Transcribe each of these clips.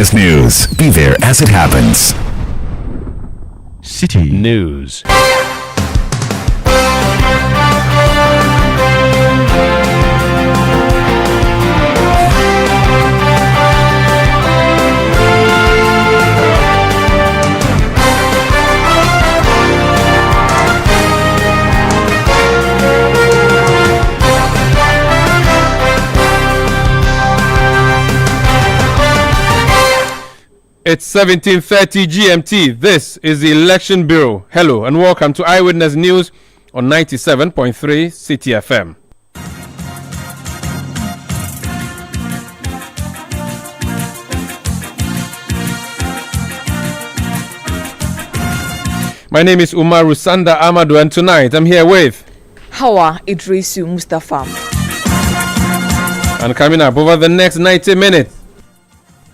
Eyewitness News. Be there as it happens. Citi News. It's 17:30 GMT. This is the Election Bureau. Hello and welcome to Eyewitness News on 97.3 Citi FM. My name is Umaru Sanda Amadu, and tonight I'm here with Hawa Idrisu Mustafa. And coming up over the next 90 minutes.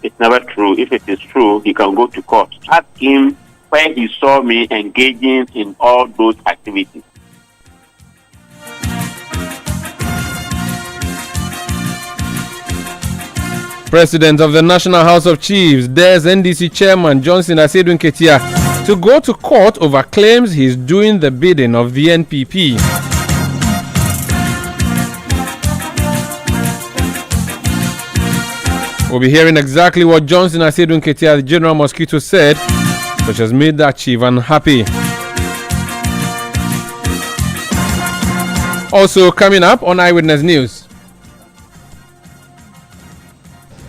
It's never true. If it is true, he can go to court. Ask him where he saw me engaging in all those activities. President of the National House of Chiefs, dares NDC Chairman Johnson Asedun Ketia to go to court over claims he's doing the bidding of the NPP. We'll be hearing exactly what Johnson Asedun Ketia, the General Mosquito, said, which has made that chief unhappy. Also coming up on Eyewitness News.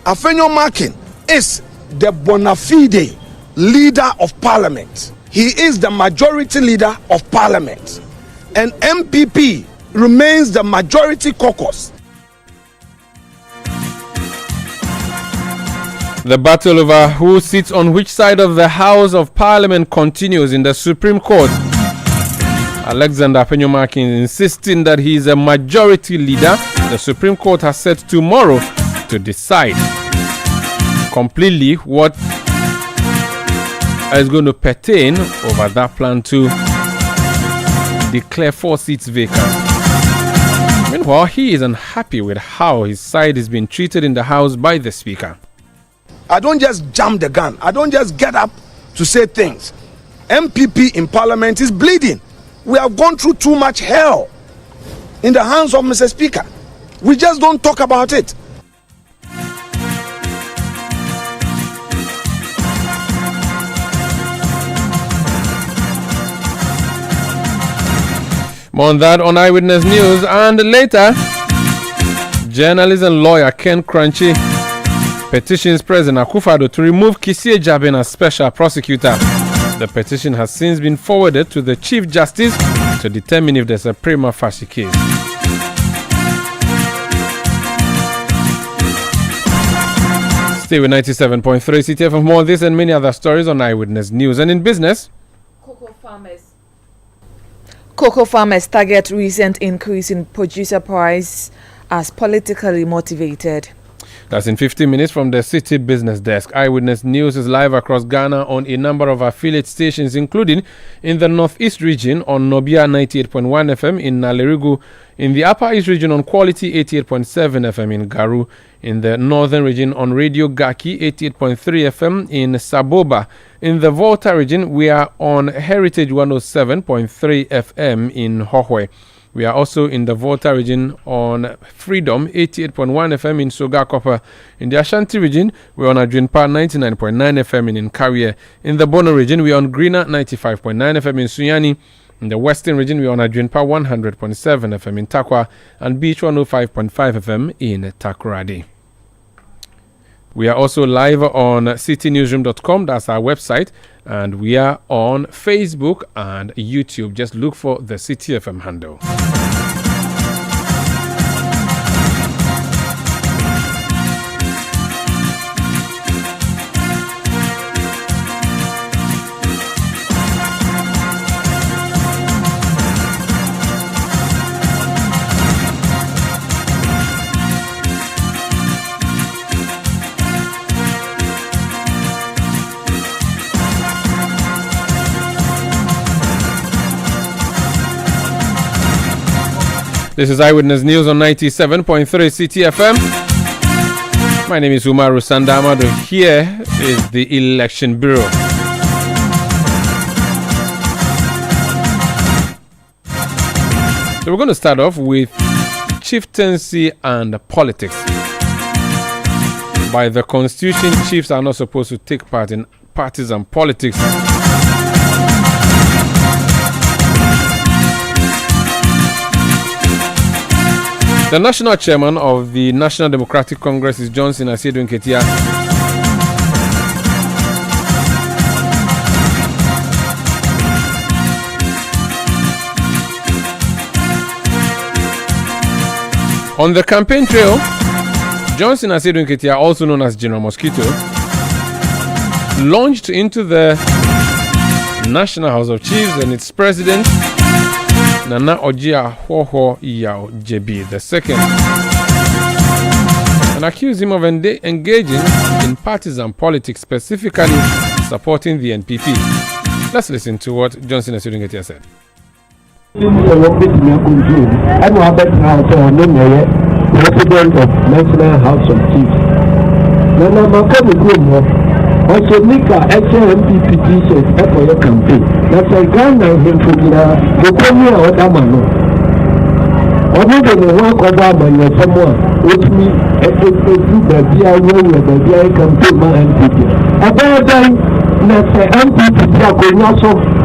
Afenyo Makin is the bona fide leader of parliament. He is the majority leader of parliament. And MPP remains the majority caucus. The battle over who sits on which side of the House of Parliament continues in the Supreme Court. Alexander Afenyo-Makin insisting that he is a majority leader. The Supreme Court has set tomorrow to decide completely what is going to pertain over that plan to declare 4 seats vacant. Meanwhile, he is unhappy with how his side is being treated in the House by the Speaker. I don't just jump the gun. I don't just get up to say things. MPP in Parliament is bleeding. We have gone through too much hell in the hands of Mr. Speaker. We just don't talk about it. More on that on Eyewitness News, and later, journalist and lawyer Ken Crunchy petitions President Akufo-Addo to remove Kisie Jabin as special prosecutor. The petition has since been forwarded to the Chief Justice to determine if there's a prima facie case. Stay with 97.3 Citi for more of this and many other stories on Eyewitness News. And in business, Cocoa farmers target recent increase in producer price as politically motivated. That's in 15 minutes from the Citi Business Desk. Eyewitness News is live across Ghana on a number of affiliate stations, including in the Northeast region on Nobia 98.1 FM, in Nalerigu, in the Upper East region on Quality 88.7 FM in Garu, in the Northern region on Radio Gaki 88.3 FM in Saboba. In the Volta region, we are on Heritage 107.3 FM in Hohwe. We are also in the Volta region on Freedom 88.1 FM in Soga Copper. In the Ashanti region, we're on Adwinpa 99.9 FM in Nkawie. In the Bono region, we're on Greener 95.9 FM in Sunyani. In the Western region, we're on Adwinpa 100.7 FM in Takwa and Beach 105.5 FM in Takoradi. We are also live on citinewsroom.com. That's our website. And we are on Facebook and YouTube. Just look for the Citi FM handle. This is Eyewitness News on 97.3 Citi FM. My name is Umaru Sanda Amadu. Here is the Election Bureau. So we're going to start off with chieftaincy and politics. By the Constitution, chiefs are not supposed to take part in partisan politics. The national chairman of the National Democratic Congress is Johnson Asiedu Nketia. On the campaign trail, Johnson Asiedu Nketia, also known as General Mosquito, launched into the National House of Chiefs and its president, Nana Ojiahoho Yao JB II, and accused him of engaging in partisan politics, specifically supporting the NPP. Let's listen to what Johnson Asiedu Nketia said. President of National House of Chiefs. Nana Makoni Kumo, also Nika MPP t-shirt for your campaign. That's a Ghana him for the Bawumia or Damano. Other than the work of Obama, someone with me at the BIA campaign, my MPP. About time, that's the MPP.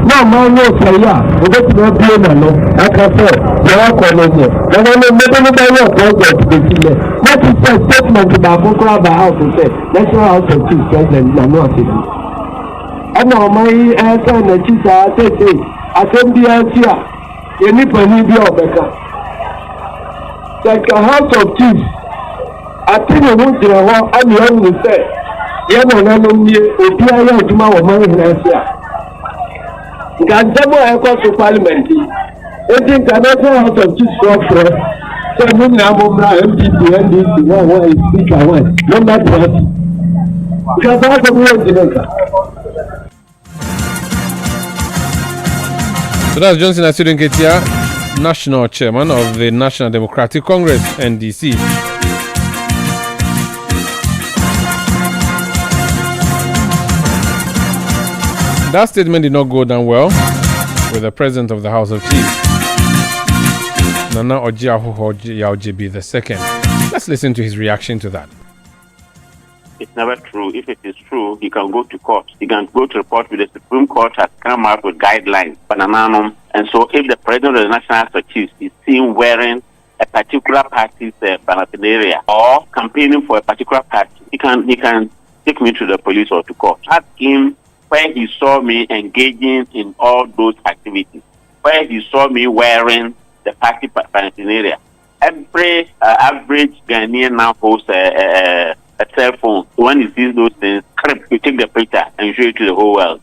No man no say yeah, we go to the plane no. I can say, you are calling me. But I know nobody will project the thing. What is the statement about Bokra House to say? National House of Chiefs President Nano. I know my son and chief say, I can be here. You need to be better. Like a House of Chiefs, I think you want to know I'm young to say. You know, I know me, Opia, tomorrow morning here. Gandamo Echo to Parliamentary. I think another House of Chiefs for so MPP NDC one is speaker one. Number 20. Because I have So that's Johnson Asiedu Nketia, national chairman of the National Democratic Congress, NDC. That statement did not go down well with the president of the House of Chiefs, Nana Ojiahoho Yao JB II. Let's listen to his reaction to that. It's never true. If it is true, he can go to court. He can go to report with the Supreme Court has come up with guidelines, Bananum. And so if the president of the National House of Chiefs is seen wearing a particular party's paraphernalia or campaigning for a particular party, he can take me to the police or to court. Ask him where he saw me engaging in all those activities, where he saw me wearing the party paraphernalia. Every average Ghanaian now holds a cell phone. So when he sees those things, you take the picture and show it to the whole world.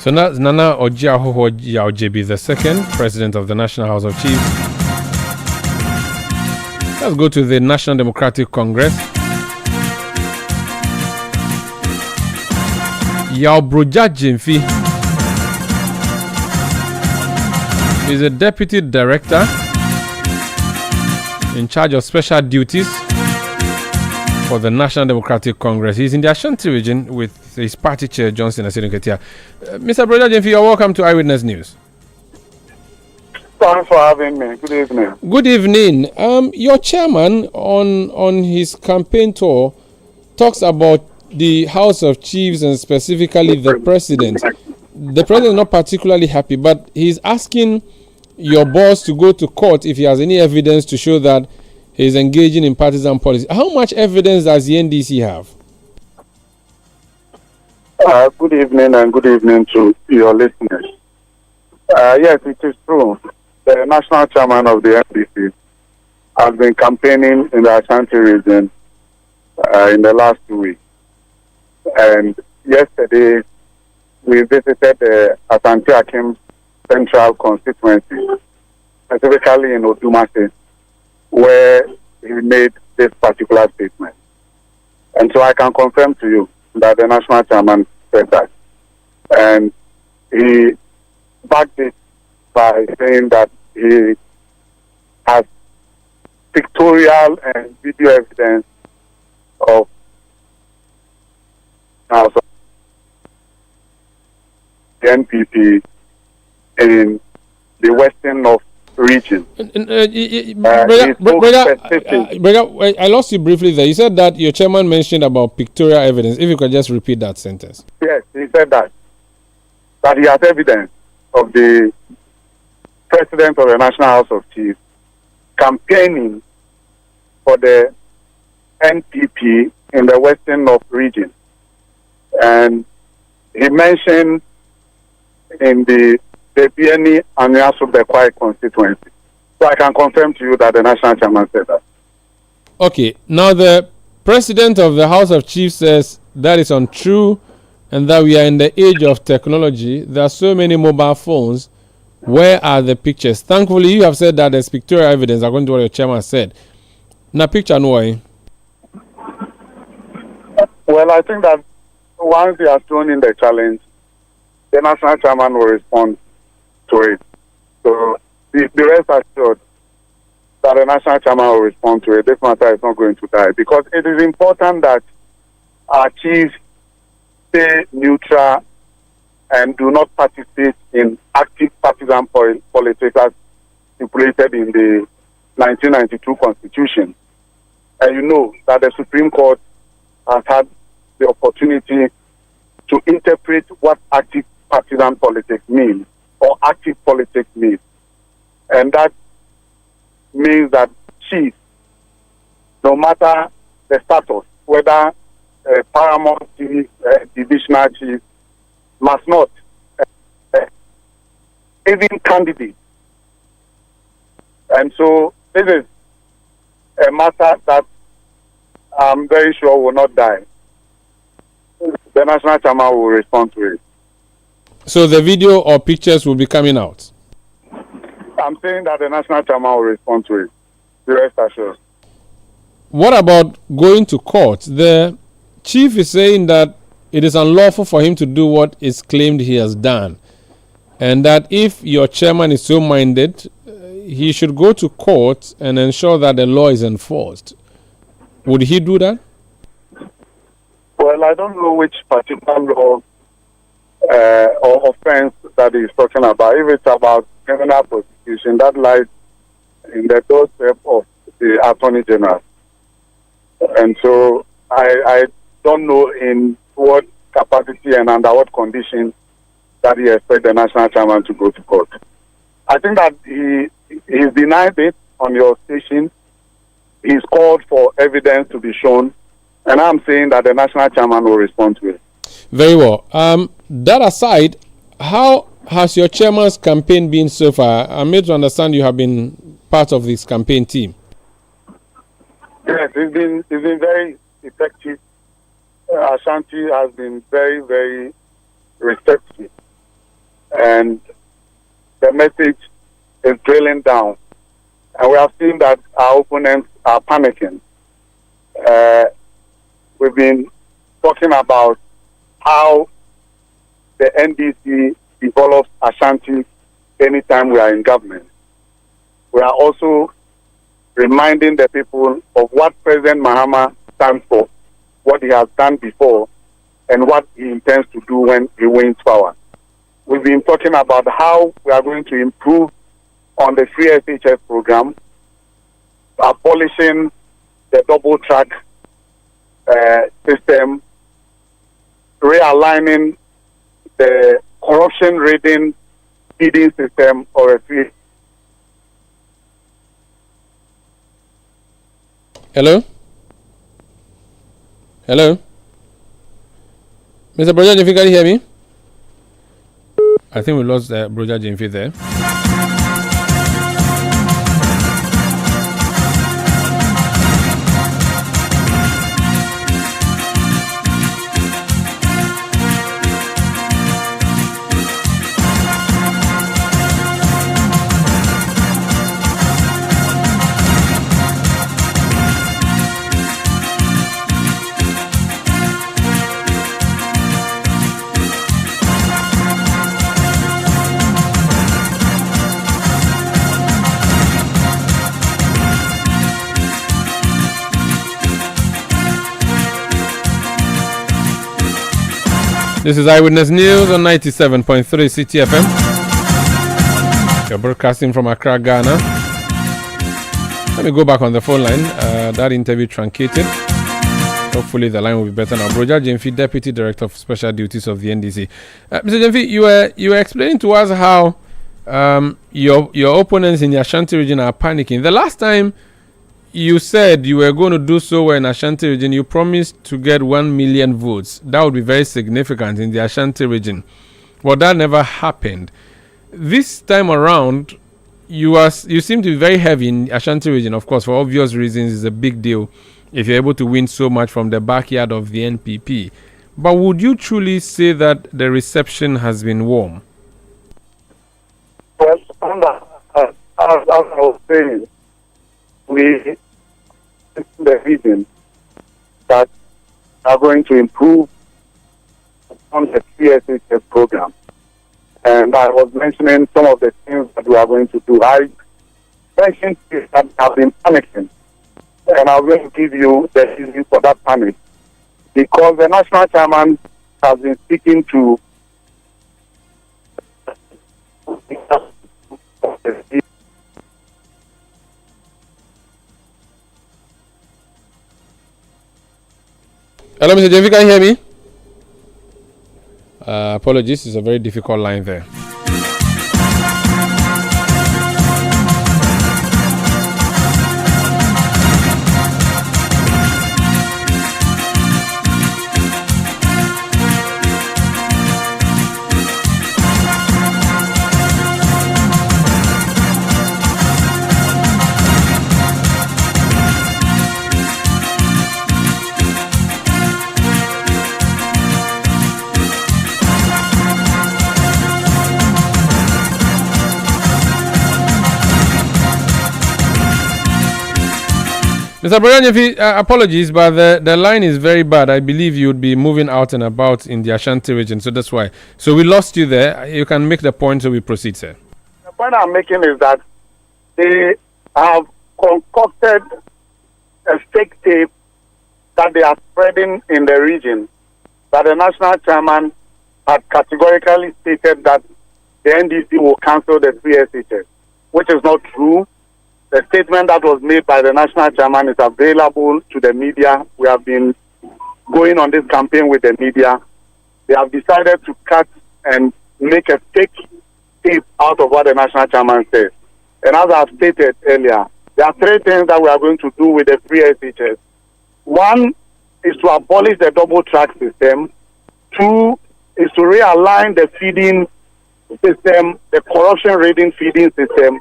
So now Nana Ojiahoho Yao JB II, president of the National House of Chiefs. Let's go to the National Democratic Congress. Yao Broja Jemfi is a deputy director in charge of special duties for the National Democratic Congress. He's in the Ashanti region with his party chair, Johnson Asiedu Nketia. Mr. Broja Jemfi, you're welcome to Eyewitness News. Thanks for having me. Good evening. Good evening. Your chairman on his campaign tour talks about the House of Chiefs and specifically the president. The president is not particularly happy, but he's asking your boss to go to court if he has any evidence to show that he's engaging in partisan politics. How much evidence does the NDC have? Good evening and good evening to your listeners. Yes, it is true. The national chairman of the NDC has been campaigning in the Ashanti region in the last 2 weeks. And yesterday, we visited the Ashanti Akim Central constituency, specifically in Odumase, where he made this particular statement. And so I can confirm to you that the national chairman said that. And he backed it by saying that he pictorial and video evidence of the NPP in the Western North region. I lost you briefly there. You said that your chairman mentioned about pictorial evidence. If you could just repeat that sentence. Yes, he said that he has evidence of the President of the National House of Chiefs campaigning for the NPP in the Western North region. And he mentioned in the Bieni and Yasu constituency. So I can confirm to you that the national chairman said that. Okay. Now the President of the House of Chiefs says that is untrue and that we are in the age of technology. There are so many mobile phones. Where are the pictures? Thankfully, you have said that there's pictorial evidence according to what your chairman said. Now, picture no way. Well, I think that once he has thrown in the challenge, the national chairman will respond to it. So the rest assured that the national chairman will respond to it. This matter is not going to die because it is important that our chiefs stay neutral and do not participate in active partisan politics as stipulated in the 1992 Constitution. And you know that the Supreme Court has had the opportunity to interpret what active partisan politics means or active politics means. And that means that chiefs, no matter the status, whether paramount chief, divisional chief, must not, even candidates. And so this is a matter that I'm very sure will not die. The national chairman will respond to it. So the video or pictures will be coming out? I'm saying that the national chairman will respond to it. The rest assured. What about going to court? The chief is saying that it is unlawful for him to do what is claimed he has done. And that if your chairman is so minded, he should go to court and ensure that the law is enforced. Would he do that? Well, I don't know which particular law or offense that he's talking about. If it's about criminal prosecution, that lies in the doorstep of the Attorney General. And so I don't know in what capacity and under what conditions that he expects the national chairman to go to court. I think that he's denied it on your station. He's called for evidence to be shown. And I'm saying that the national chairman will respond to it. Very well. That aside, how has your chairman's campaign been so far? I'm made to understand you have been part of this campaign team. Yes, it's been very effective. Ashanti has been very, very receptive. And the message is drilling down. And we have seen that our opponents are panicking. We've been talking about how the NDC develops Ashanti anytime we are in government. We are also reminding the people of what President Mahama stands for, what he has done before, and what he intends to do when he wins power. We've been talking about how we are going to improve on the free SHS program, abolishing the double track system, realigning the corruption rating feeding system or a free. Hello? Hello? Mr. Broja Jemfi, can you hear me? I think we lost Broja Jemfi there. This is Eyewitness News on 97.3 Citi FM. You're broadcasting from Accra, Ghana. Let me go back on the phone line. That interview truncated. Hopefully the line will be better now. Broja Jemfi, Deputy Director of Special Duties of the NDC. Mr. Jemfi, you were explaining to us how your opponents in the Ashanti region are panicking. The last time you said you were going to do so in Ashanti region, you promised to get 1 million votes. That would be very significant in the Ashanti region. Well, that never happened. This time around, you seem to be very heavy in Ashanti region. Of course, for obvious reasons, it's a big deal if you're able to win so much from the backyard of the NPP. But would you truly say that the reception has been warm? Well, as I was saying, we the reason that are going to improve on the PSHS program. And I was mentioning some of the things that we are going to do. I mentioned that have been panicking. And I'm going to give you the reason for that panic. Because the national chairman has been speaking to Hello, Mr. Jemfi, can you hear me? Apologies, it's a very difficult line there. Mr. Broyanyefi, apologies, but the line is very bad. I believe you would be moving out and about in the Ashanti region, so that's why. So we lost you there. You can make the point so we proceed, sir. The point I'm making is that they have concocted a fake tape that they are spreading in the region, that the national chairman had categorically stated that the NDC will cancel the PSHS, which is not true. The statement that was made by the national chairman is available to the media. We have been going on this campaign with the media. They have decided to cut and make a fake tape out of what the national chairman said. And as I've stated earlier, there are three things that we are going to do with the free SHS. One is to abolish the double track system. Two is to realign the feeding system, the corruption rating feeding system.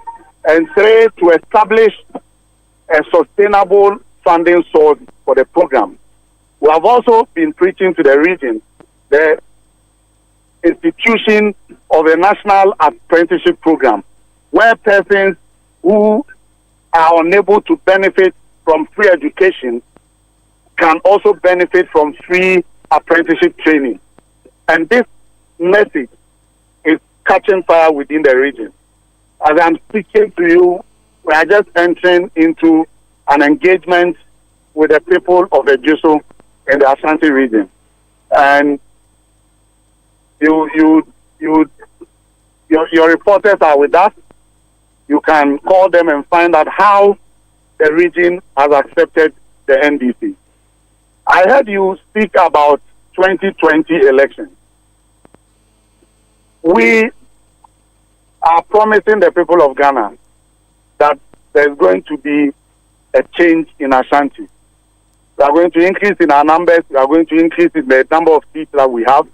And three, to establish a sustainable funding source for the program. We have also been preaching to the region the institution of a national apprenticeship program, where persons who are unable to benefit from free education can also benefit from free apprenticeship training. And this message is catching fire within the region. As I'm speaking to you, we are just entering into an engagement with the people of the Juso in the Ashanti region. And your reporters are with us. You can call them and find out how the region has accepted the NDC. I heard you speak about 2020 elections. We are promising the people of Ghana that there's going to be a change in Ashanti. We are going to increase in our numbers. We are going to increase in the number of seats that we have.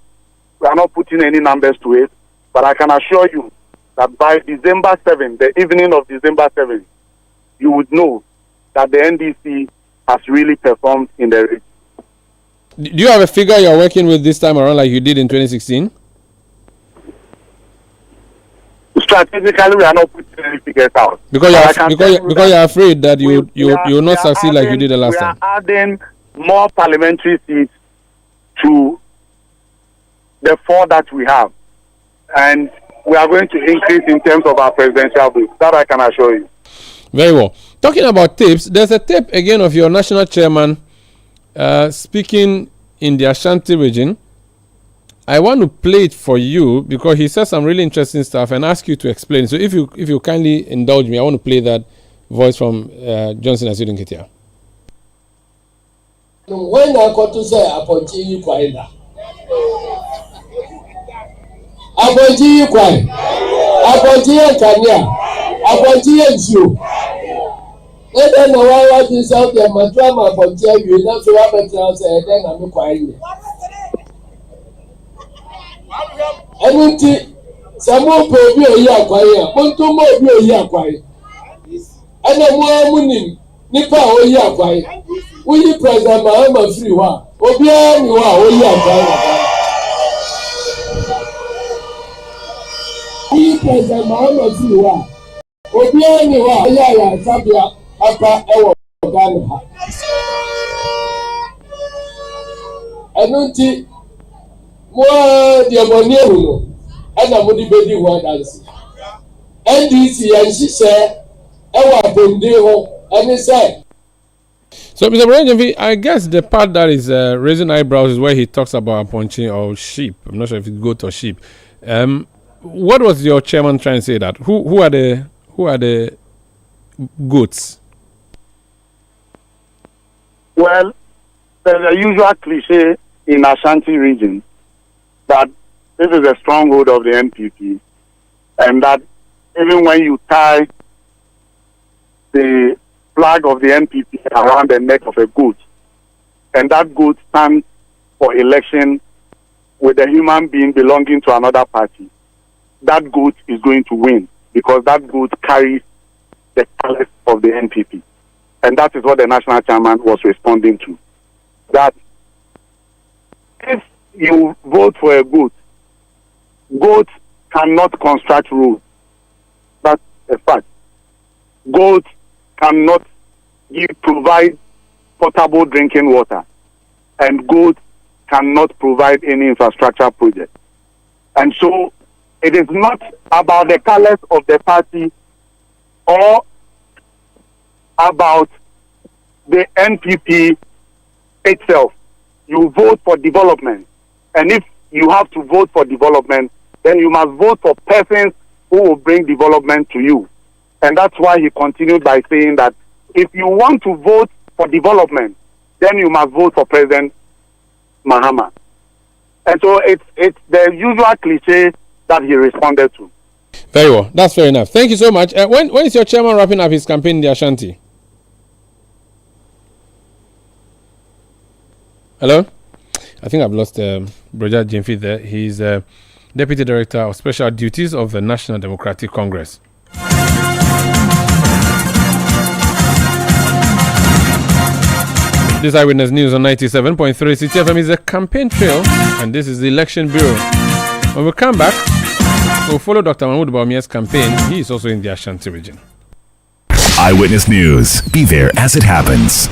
We are not putting any numbers to it, but I can assure you that by December 7th, the evening of December 7th, you would know that the NDC has really performed in the region. Do you have a figure you're working with this time around like you did in 2016? Strategically, we are not putting any figures out. Because you're afraid that you will not succeed like you did the last time. We are adding more parliamentary seats to the 4 that we have. And we are going to increase in terms of our presidential votes. That I can assure you. Very well. Talking about tapes, there's a tape again of your national chairman speaking in the Ashanti region I want to play it for you because he says some really interesting stuff and ask you to explain. So if you kindly indulge me, I want to play that voice from Johnson Asudin Ketia. When I got to say Aponji Kwaida. Aponji Kwai. Aponji Kanya. Aponji Nsu. And then I was out there, my drama Aponji, you know, so I better then I'm quiet. Ẹnití sẹ́mu pé obi òye àkwáyé à pọ́ńtò mọ́ obi òye àkwáyé ẹnna mu amúni nípa òye àkwáyé wúyí president Mahama firi hɔ a obiara ni hɔ a òye àkwáyé wúyí president Mahama firi hɔ a obiara ni hɔ a òye àyànsábìá apá ɛwɔ Ghana ha ẹnití. Mo deɛ mo ni ehu no ɛna mo de bedi ho adansi NDC yɛn hyehyɛ ɛwɔ abonde ho ɛne sɛ. So Mr. Brojenvi, I guess the part that is raising eyebrows is where he talks about punching or sheep. I'm not sure if it's goat or sheep. What was your chairman trying to say that? Who are the goats? Well, there's a usual cliche in Ashanti region that this is a stronghold of the NPP, and that even when you tie the flag of the NPP around the neck of a goat, and that goat stands for election with a human being belonging to another party, that goat is going to win because that goat carries the colors of the NPP. And that is what the national chairman was responding to. That if you vote for a goat, goats cannot construct roads. That's a fact. Goats cannot provide potable drinking water. And goats cannot provide any infrastructure project. And so it is not about the colors of the party or about the NPP itself. You vote for development. And if you have to vote for development, then you must vote for persons who will bring development to you. And that's why he continued by saying that if you want to vote for development, then you must vote for President Mahama. And so it's the usual cliche that he responded to. Very well. That's fair enough. Thank you so much. When is your chairman wrapping up his campaign in the Ashanti? Hello? I think I've lost Broja Jimfi there. He's Deputy Director of Special Duties of the National Democratic Congress. This Eyewitness News on 97.3 Citi FM is a campaign trail, and this is the Election Bureau. When we come back, we'll follow Dr. Mahmoud Bawumia's campaign. He is also in the Ashanti region. Eyewitness News. Be there as it happens.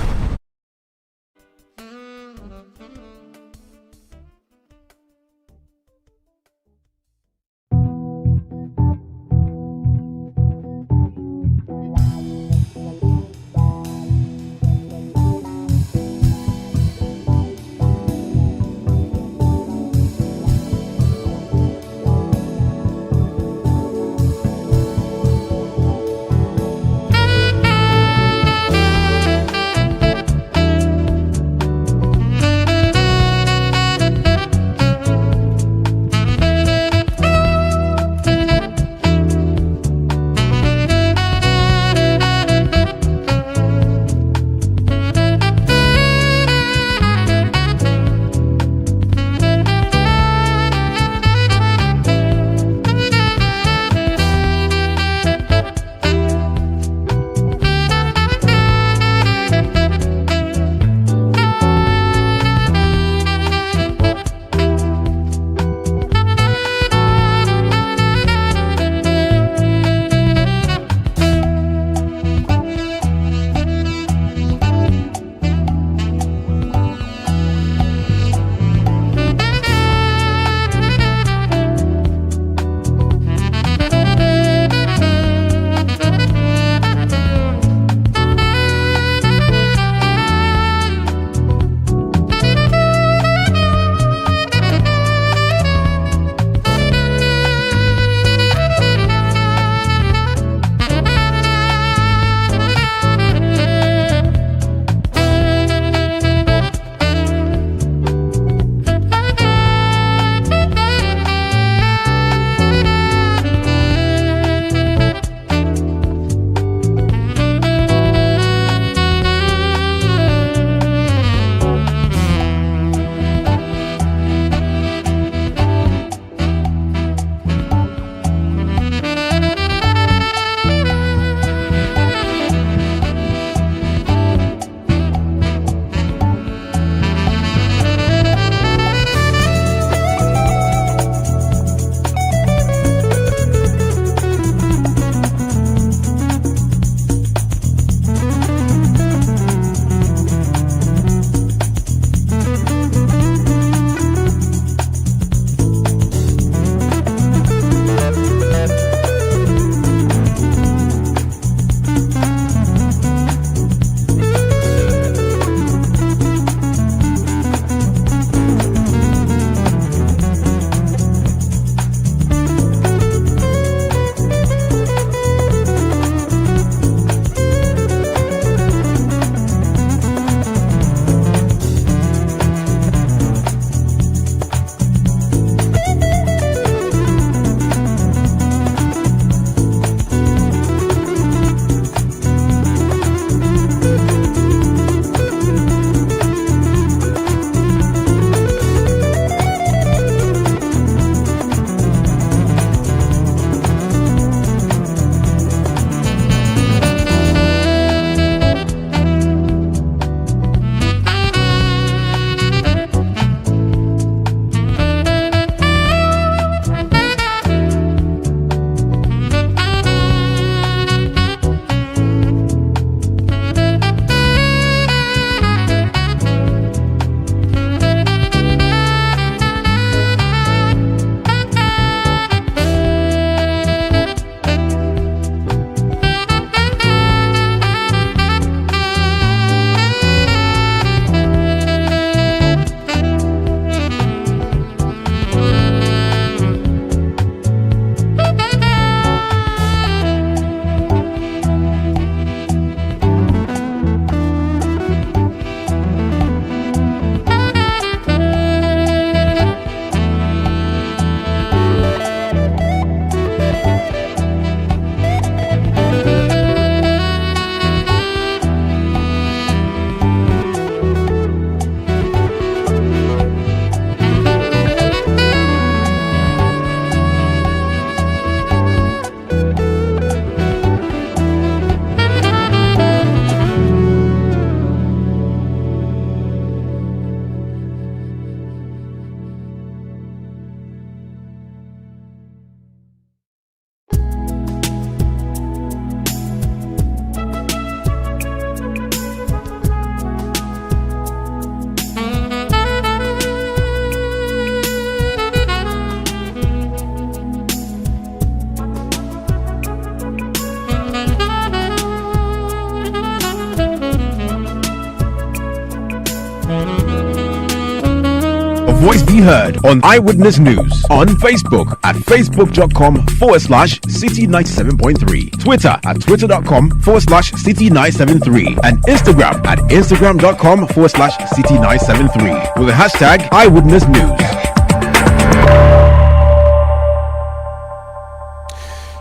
voice be heard on Eyewitness News on Facebook at facebook.com/Citi97.3, Twitter at twitter.com/Citi973, and Instagram at instagram.com/Citi973 with the hashtag Eyewitness News.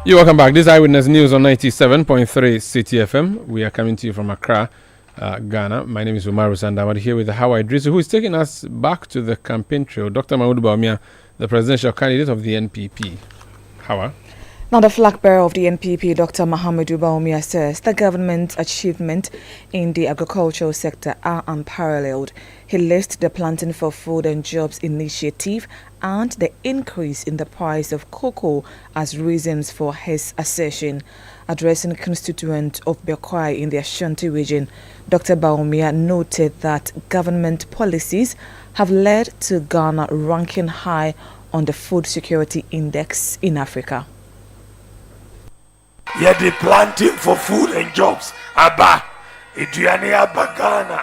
You're welcome back. This is Eyewitness News on 97.3 Citi FM. We are coming to you from Accra, Ghana. My name is Umaru Sanda Amadu, here with Hawa Idrisu, who is taking us back to the campaign trail. Dr. Mahmoud Bawumia, the presidential candidate of the NPP. Hawa? Now, the flag bearer of the NPP, Dr. Mahamudu Bawumia, says the government's achievements in the agricultural sector are unparalleled. He lists the Planting for Food and Jobs initiative and the increase in the price of cocoa as reasons for his assertion. Addressing constituents of Bekwai in the Ashanti region, Dr. Bawumia noted that government policies have led to Ghana ranking high on the Food Security Index in Africa. Yeah, the Planting for Food and Jobs. Abba, Iduane Abba Ghana.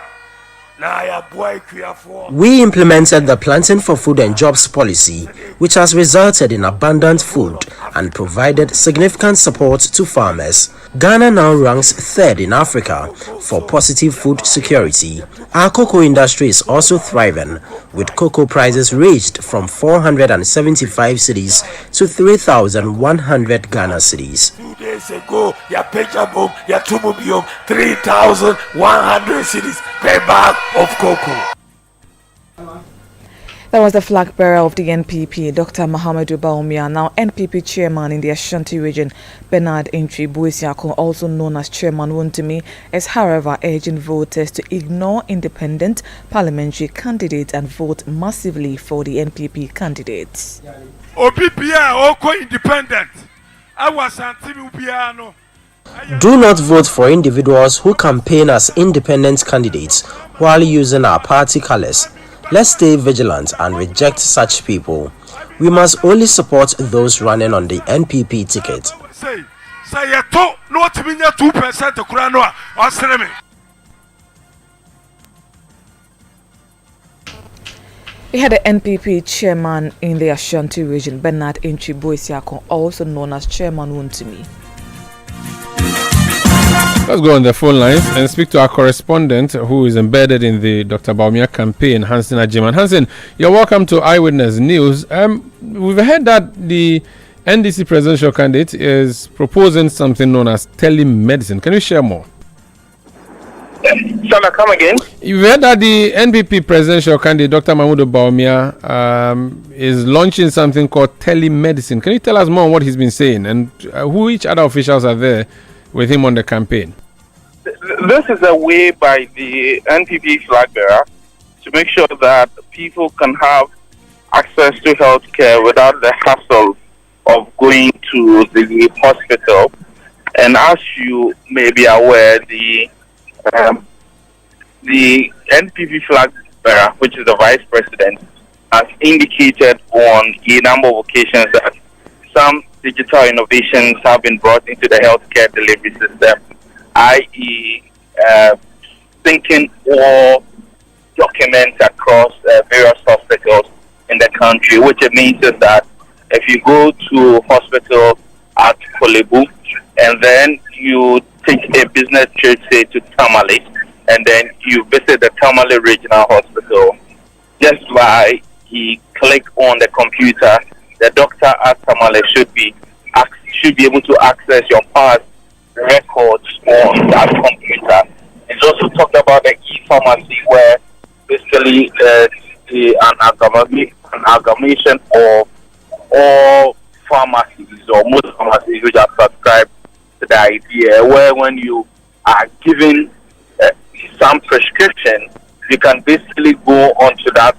We implemented the Planting for Food and Jobs policy, which has resulted in abundant food and provided significant support to farmers. Ghana now ranks third in Africa for positive food security. Our cocoa industry is also thriving, with cocoa prices raised from 475 cedis to 3,100 Ghana cedis. 2 days ago, ya pejabom, ya tumubiom, 3,100 cedis per bag of cocoa. That was the flag bearer of the NPP, Dr. Mahamudu Bawumia. Now NPP chairman in the Ashanti region, Bernard Entry Buesiako, also known as Chairman Wontumi, is however urging voters to ignore independent parliamentary candidates and vote massively for the NPP candidates. Independent. Do not vote for individuals who campaign as independent candidates while using our party colors. Let's stay vigilant and reject such people. We must only support those running on the NPP ticket. We had the NPP chairman in the Ashanti region, Bernard Entry Buesiako, also known as Chairman Wontumi. Let's go on the phone lines and speak to our correspondent who is embedded in the Dr. Bawumia campaign, Hansen Ajiman. Hansen, you're welcome to Eyewitness News. We've heard that the NDC presidential candidate is proposing something known as telemedicine. Can you share more? Shall I come again? You've heard that the NPP presidential candidate, Dr. Mahmoud Bawumia, is launching something called telemedicine. Can you tell us more on what he's been saying and which other officials are there with him on the campaign? This is a way by the NPP flag bearer to make sure that people can have access to health care without the hassle of going to the hospital. And as you may be aware, the NPP flag bearer, which is the vice president, has indicated on a number of occasions that some digital innovations have been brought into the healthcare delivery system, i.e. syncing all documents across various hospitals in the country, which it means is that if you go to hospital at Kolebu and then you take a business trip, say, to Tamale, and then you visit the Tamale Regional Hospital, just by you click on the computer, the doctor at Tamale should be able to access your past records on that computer. It's also talked about the e-pharmacy, where basically an amalgamation of all pharmacies or most pharmacies which are subscribed to the idea, where when you are given some prescription, you can basically go onto that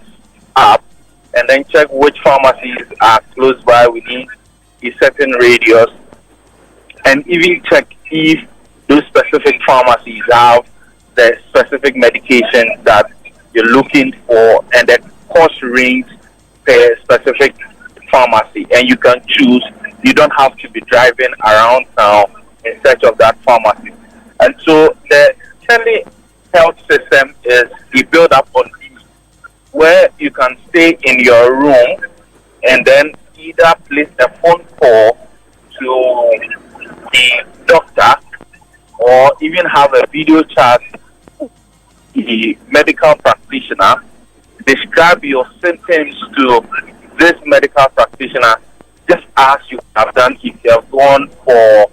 app and then check which pharmacies are close by within a certain radius, and even check if those specific pharmacies have the specific medication that you're looking for and the cost range per specific pharmacy, and you can choose. You don't have to be driving around town in search of that pharmacy. And so the telehealth system is a build up on these, where you can stay in your room and then either place a phone call to the doctor or even have a video chat with the medical practitioner, describe your symptoms to this medical practitioner just as you have done if you have gone for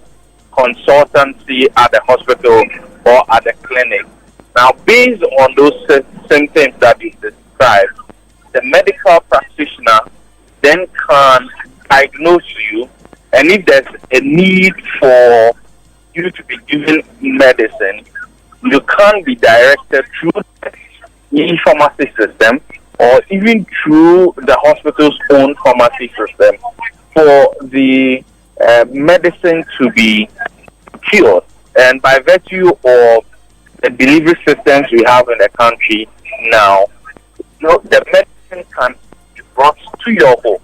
consultancy at the hospital or at the clinic. Now, based on those symptoms that you described, the medical practitioner then can diagnose you, and if there's a need for you to be given medicine, you can be directed through the pharmacy system or even through the hospital's own pharmacy system for the medicine to be cured. And by virtue of the delivery systems we have in the country now, the medicine can be brought to your home.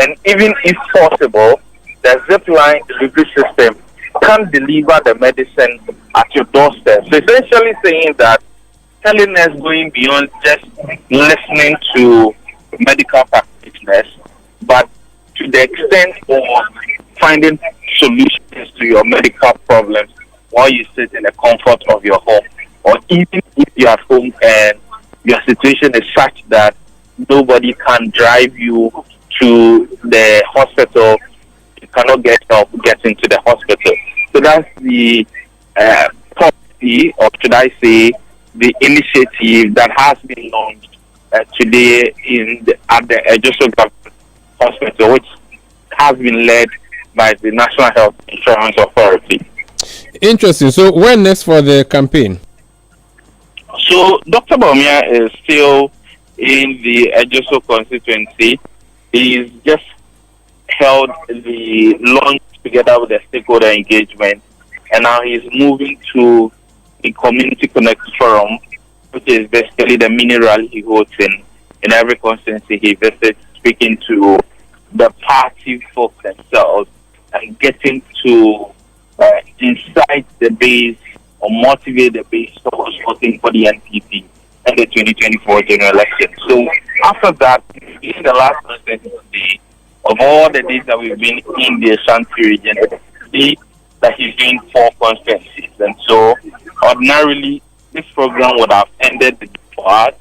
And even if possible, the zipline delivery system can deliver the medicine at your doorstep. So essentially saying that telling going beyond just listening to medical practitioners, but to the extent of finding solutions to your medical problems while you sit in the comfort of your home, or even if you're at home and your situation is such that nobody can drive you to the hospital, you cannot get help getting to the hospital. So that's the policy, or should I say, the initiative that has been launched today at the Ejoso Government Hospital, which has been led by the National Health Insurance Authority. Interesting. So when next for the campaign? So Dr. Bawumia is still in the Ejoso constituency. He's just held the launch together with the stakeholder engagement, and now he's moving to the Community Connect Forum, which is basically the mini rally he holds in every constituency he visits, speaking to the party folks themselves and getting to incite the base or motivate the base towards voting for the NPP in the 2024 general election. So after that, in the last constituency, of all the days that we've been in the Ashanti region, see that he's doing 4 constituencies. And so ordinarily, this program would have ended for us,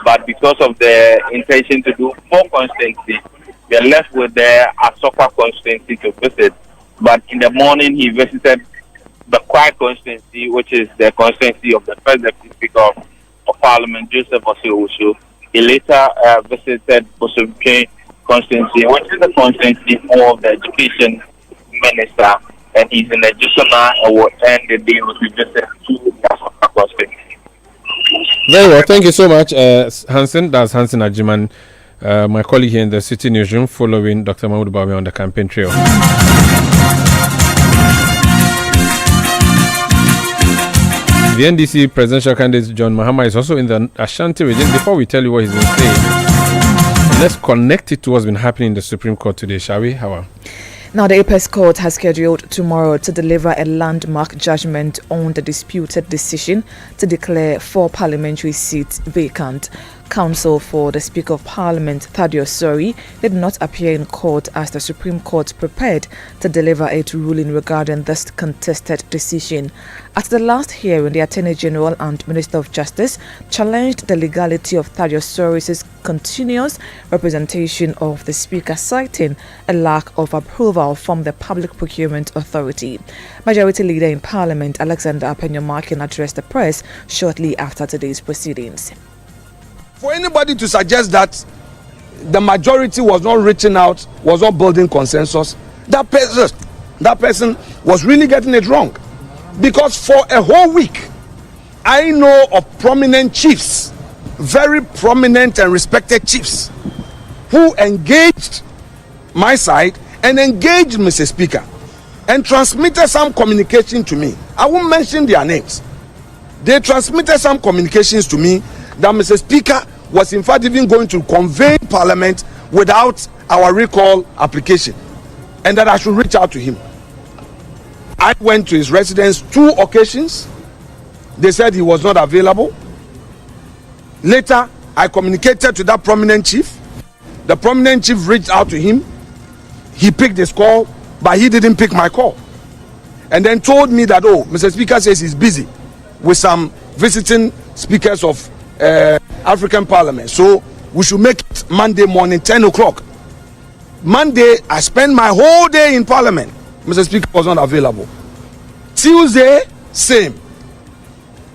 but because of the intention to do 4 constituencies, we are left with the Asoka constituency to visit. But in the morning, he visited the Kwai constituency, which is the constituency of the first Deputy Speaker of Parliament, Joseph Osei. He later visited Bosompe constituency, which is the constituency of the Education Minister, and he's in the Jusana and will end the day with visit to the constituency. Very well, thank you so much, Hansen. That's Hansen Ajiman, my colleague here in the City Newsroom, following Dr. Mahmoud Bawumia on the campaign trail. The NDC presidential candidate John Mahama is also in the Ashanti region. Before we tell you what he's been saying, let's connect it to what's been happening in the Supreme Court today, shall we? How? Now, the impasse court has scheduled tomorrow to deliver a landmark judgment on the disputed decision to declare 4 parliamentary seats vacant. Counsel for the Speaker of Parliament, Thaddeus Sori, did not appear in court as the Supreme Court prepared to deliver its ruling regarding this contested decision. At the last hearing, the Attorney General and Minister of Justice challenged the legality of Thaddeus Sori's continuous representation of the Speaker, citing a lack of approval from the Public Procurement Authority. Majority Leader in Parliament, Alexander Apenyomakin, addressed the press shortly after today's proceedings. For anybody to suggest that the majority was not reaching out, was not building consensus, that person was really getting it wrong. Because for a whole week, I know of prominent chiefs, very prominent and respected chiefs, who engaged my side and engaged Mr. Speaker and transmitted some communication to me. I won't mention their names. They transmitted some communications to me that Mr. Speaker was in fact even going to convene Parliament without our recall application, and that I should reach out to him. I went to his residence 2 occasions. They said he was not available. Later, I communicated to that prominent chief. The prominent chief reached out to him. He picked his call, but he didn't pick my call. And then told me that, oh, Mr. Speaker says he's busy with some visiting speakers of African Parliament. So we should make it Monday morning, 10 o'clock. Monday, I spent my whole day in Parliament. Mr. Speaker was not available. Tuesday, same.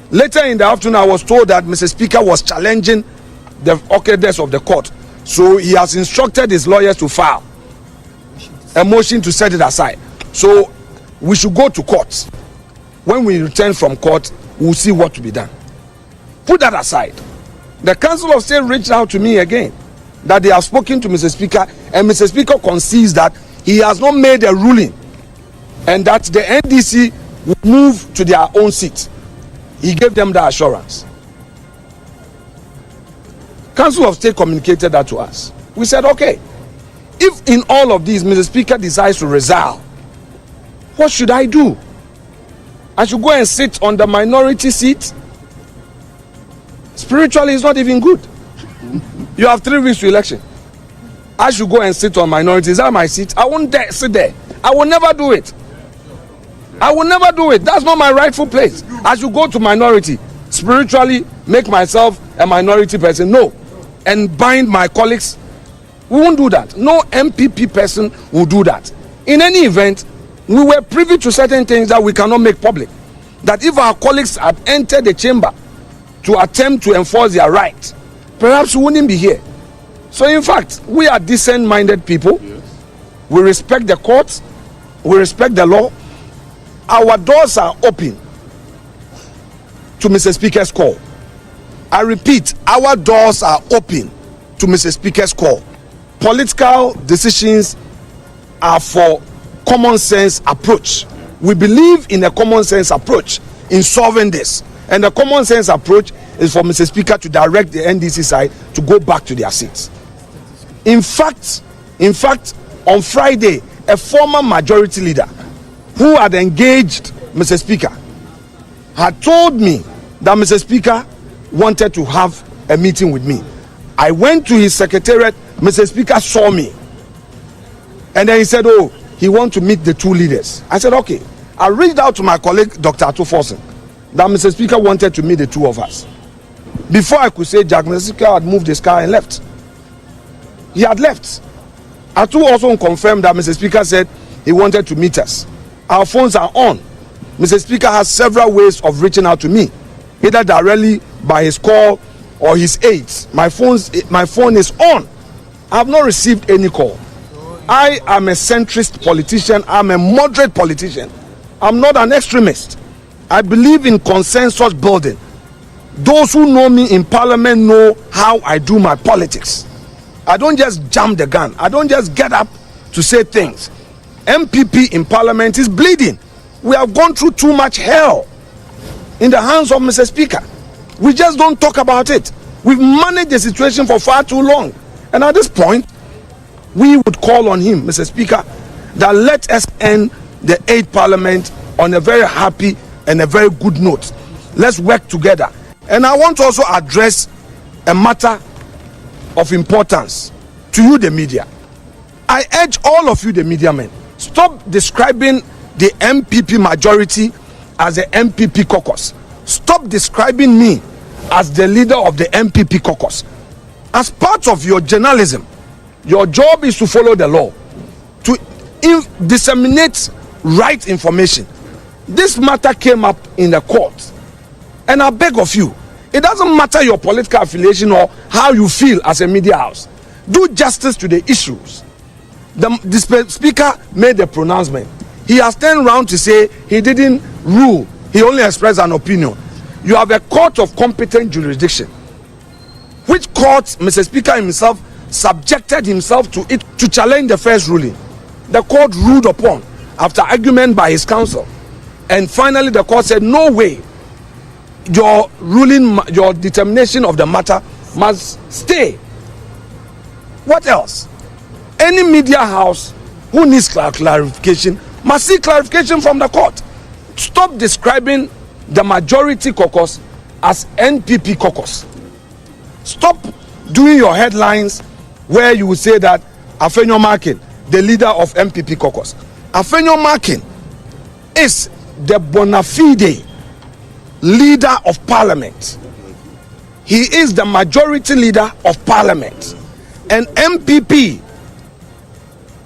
Later in the afternoon, I was told that Mr. Speaker was challenging the okayedness of the court. So he has instructed his lawyers to file a motion to set it aside. So we should go to court. When we return from court, we'll see what to be done. Put that aside. The Council of State reached out to me again that they have spoken to Mr. Speaker, and Mr. Speaker concedes that he has not made a ruling and that the NDC will move to their own seat. He gave them the assurance. Council of State communicated that to us. We said, okay, if in all of these Mr. Speaker decides to resign, what should I do? I should go and sit on the minority seat? Spiritually, it's not even good. You have 3 weeks to election. I should go and sit on minority. Is that my seat? I won't dare sit there. I will never do it. I will never do it. That's not my rightful place. I should go to minority. Spiritually, make myself a minority person. No. And bind my colleagues. We won't do that. No MPP person will do that. In any event, we were privy to certain things that we cannot make public. That if our colleagues had entered the chamber to attempt to enforce their right, perhaps we wouldn't be here. So in fact, we are decent-minded people. Yes. We respect the courts. We respect the law. Our doors are open to Mr. Speaker's call. I repeat, our doors are open to Mr. Speaker's call. Political decisions are for common sense approach. We believe in a common sense approach in solving this. And the common sense approach is for Mr. Speaker to direct the NDC side to go back to their seats. In fact, on Friday, a former majority leader who had engaged Mr. Speaker had told me that Mr. Speaker wanted to have a meeting with me. I went to his secretariat. Mr. Speaker saw me. And then he said, oh, he wants to meet the 2 leaders. I said, okay. I reached out to my colleague, Dr. Atufosin, that Mr. Speaker wanted to meet the 2 of us. Before I could say Jack, Mr. Speaker had moved his car and left. He had left. Atu also confirmed that Mr. Speaker said he wanted to meet us. Our phones are on. Mr. Speaker has several ways of reaching out to me, either directly by his call or his aides. My phone is on. I have not received any call. I am a centrist politician. I'm a moderate politician. I'm not an extremist. I believe in consensus building. Those who know me in Parliament know how I do my politics. I don't just jump the gun. I don't just get up to say things. MPP in Parliament is bleeding. We have gone through too much hell in the hands of Mr. Speaker. We just don't talk about it. We've managed the situation for far too long. And at this point, we would call on him, Mr. Speaker, that let us end the 8th Parliament on a very happy and a very good note. Let's work together. And I want to also address a matter of importance to you, the media. I urge all of you, the media men, stop describing the MPP majority as the MPP caucus. Stop describing me as the leader of the MPP caucus. As part of your journalism, your job is to follow the law, to disseminate right information. This matter came up in the court, and I beg of you, it doesn't matter your political affiliation or how you feel as a media house. Do justice to the issues. The speaker made a pronouncement. He has turned around to say he didn't rule. He only expressed an opinion. You have a court of competent jurisdiction. Which court Mr. Speaker himself subjected himself to it to challenge the first ruling. The court ruled upon after argument by his counsel. And finally the court said, no way. Your ruling, your determination of the matter must stay. What else? Any media house who needs clarification must see clarification from the court. Stop describing the majority caucus as NPP caucus. Stop doing your headlines where you will say that Afenyo Makin, the leader of MPP caucus. Afenyo Makin is the bona fide leader of parliament. He is the majority leader of parliament. And MPP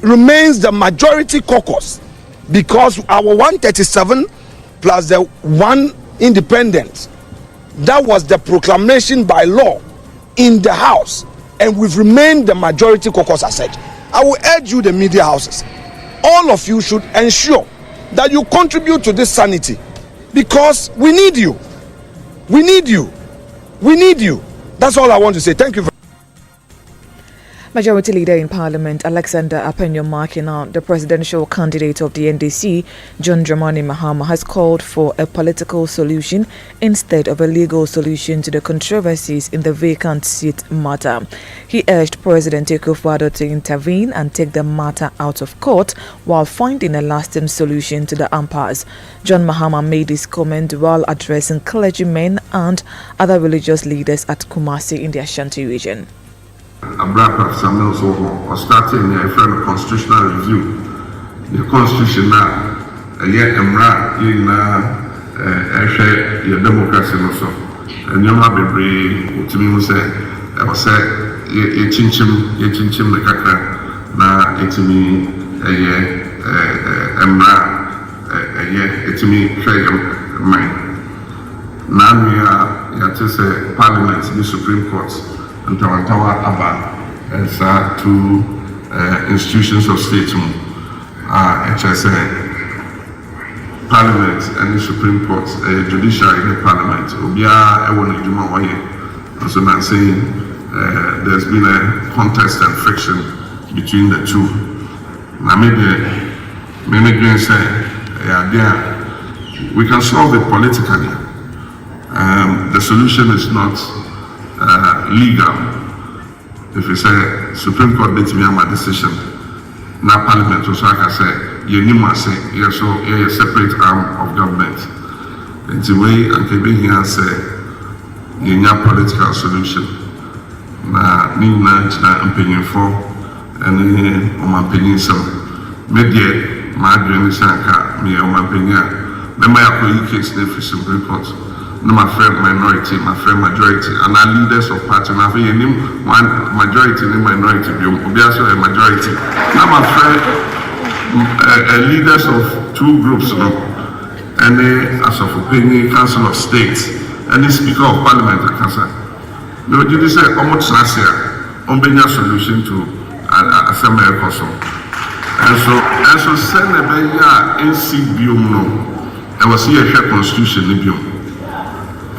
remains the majority caucus because our 137 plus the one independent, that was the proclamation by law in the house, and we've remained the majority caucus as such. I will urge you, the media houses, all of you should ensure that you contribute to this sanity, because we need you. We need you. We need you. That's all I want to say. Thank you very much. Majority Leader in Parliament Alexander Apenyo Makina, the presidential candidate of the NDC, John Dramani Mahama, has called for a political solution instead of a legal solution to the controversies in the vacant seat matter. He urged President Akufo-Addo to intervene and take the matter out of court while finding a lasting solution to the impasse. John Mahama made this comment while addressing clergymen and other religious leaders at Kumasi in the Ashanti region. Abraham Samuel so was starting a friend constitutional review. The constitution now, Emra in your democracy also. And you might be to me say, I was say, ye chinchim the kaka, na etimi Emra, etimi trade mine. Now we are to say Parliament, the Supreme Court. And Tawantawa Abba as two institutions of state, HSA, Parliament and the Supreme Court, judiciary in the Parliament. Obia Ewon Ejuma Waye. And so I'm saying there's been a contest and friction between the two. Now maybe say, we can solve it politically. The solution is not legal. If you say Supreme Court did me my decision, now Parliament also I can say you need to say yes, so you're a separate arm of government. In the way and can be here say you need a political solution. Na need na opinion for and my opinion some media my dream is me my opinion. Then my case in the Supreme Court. No, my friend minority, my friend majority, and our leaders of party. And I think one majority, and minority, be also a majority. Now my friend, leaders of two groups, and as of opinion, Council of State, and the Speaker of Parliament, I can say. No, you say how much last year, a solution to a semi council. And so send a better NC biom no, and was here a constitution biom.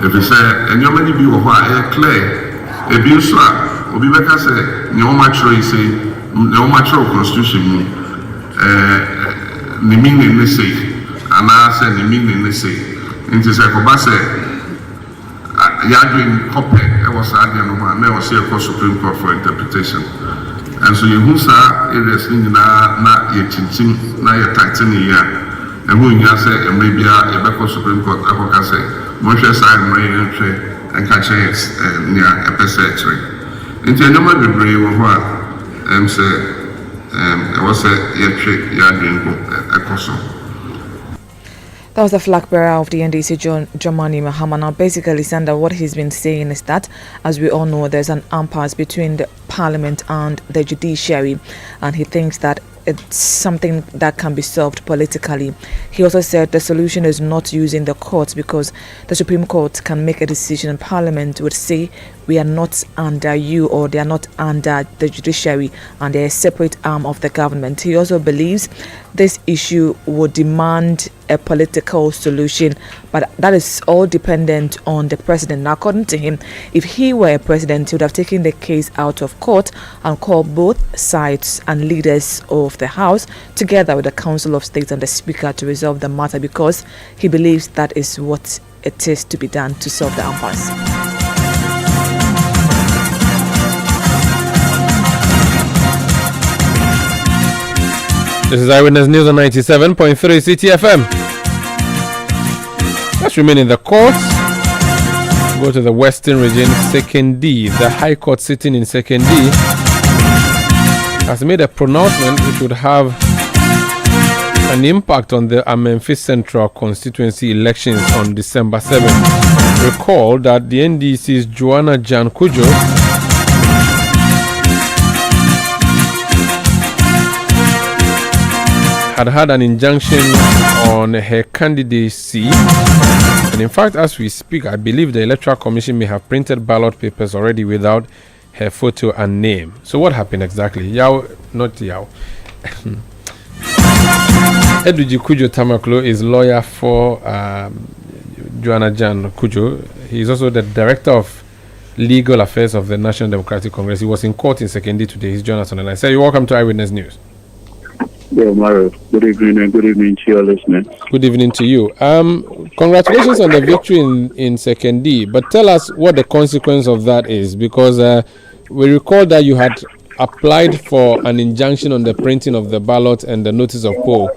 If you say, and you many people who are clear, a bill swap, or be better say, no mature say, no mature constitution, the meaning they say, and I say the meaning they say. It is like Obase, Yadwin Kope, I was arguing, and I was here for Supreme Court for interpretation. And so you who say, it is not yet chinching, not yet tightening here, and who you say, and maybe a back Supreme Court, I can say. Moshe side marine and catch it near a percentage. Into a number of brave of what say, it was a trick, a custom. That was the flag bearer of the NDC, John Dramani Mahama. Now, basically, Sanda, what he's been saying is that, as we all know, there's an impasse between the Parliament and the judiciary, and he thinks that it's something that can be solved politically. He also said the solution is not using the courts, because the Supreme Court can make a decision and Parliament would say we are not under you, or they are not under the judiciary and they're a separate arm of the government. He also believes this issue would demand a political solution, but that is all dependent on the president. Now, according to him, if he were a president, he would have taken the case out of court and called both sides and leaders of the House together with the Council of State and the Speaker to resolve the matter, because he believes that is what it is to be done to solve the impasse. This is Eyewitness News on 97.3 Citi FM. Let's remain in the courts. Go to the Western region. Sekondi, the High Court sitting in Sekondi, has made a pronouncement which would have an impact on the Amenfi Central constituency elections on December 7th. Recall that the NDC's Joanna Jan Kujo had an injunction on her candidacy, and in fact, as we speak, I believe the Electoral Commission may have printed ballot papers already without her photo and name. So what happened exactly? Yao, not Yao. Eduji Kujo Tamaklo is lawyer for Joanna Jan Kujo. He is also the director of legal affairs of the National Democratic Congress. He was in court in Sekondi today. He's joined us on the line. Sir, you're welcome to Eyewitness News. Yeah, Umaru. Good evening and good evening to your listeners. Good evening to you. Congratulations on the victory in Sekondi, but tell us what the consequence of that is, because we recall that you had applied for an injunction on the printing of the ballot and the notice of poll.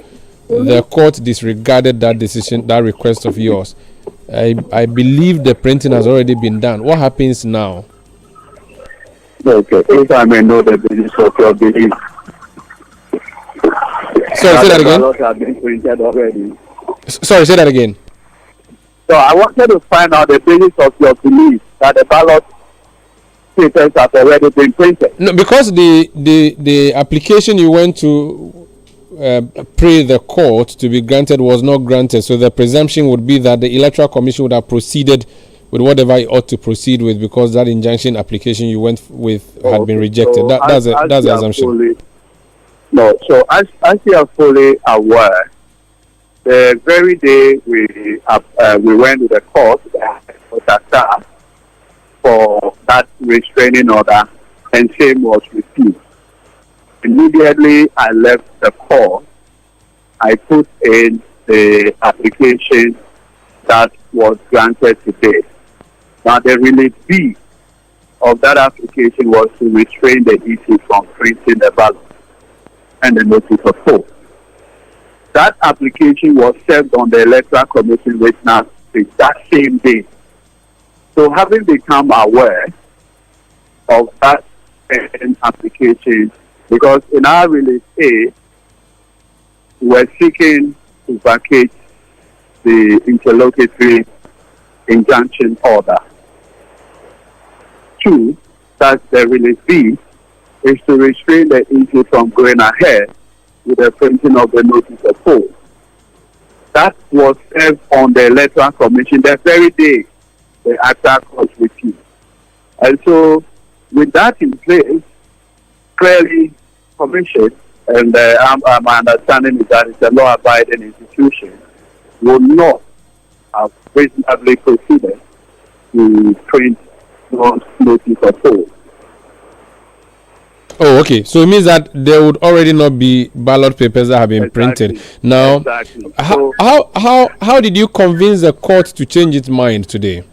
The court disregarded that decision, that request of yours. I believe the printing has already been done. What happens now? Okay, if I may know the basis of your belief. Sorry, say that again. The ballots have been printed already. Sorry, say that again. So I wanted to find out the basis of your belief that the ballot papers have already been printed. No, because the application you went to pray the court to be granted was not granted, so the presumption would be that the Electoral Commission would have proceeded with whatever it ought to proceed with, because that injunction application you went with had been rejected. So That's the assumption. So as you are fully aware, the very day we went to the court for that restraining order, and same was refused. Immediately I left the court, I put in the application that was granted today. Now the relief B of that application was to restrain the EC from printing the ballot and the notice of poll. That application was served on the Electoral Commission witness that same day. So having become aware of that application, because in our release A, we're seeking to vacate the interlocutory injunction order. 2, that's the release B, is to restrain the issue from going ahead with the printing of the notice of poll. That was served on the Electoral Commission the very day the attack was refused. And so, with that in place, clearly, Commission, and my understanding is that it's a law-abiding institution, will not have reasonably proceeded to print notice of poll. Oh, okay. So it means that there would already not be ballot papers that have been printed. Now, how did you convince the court to change its mind today?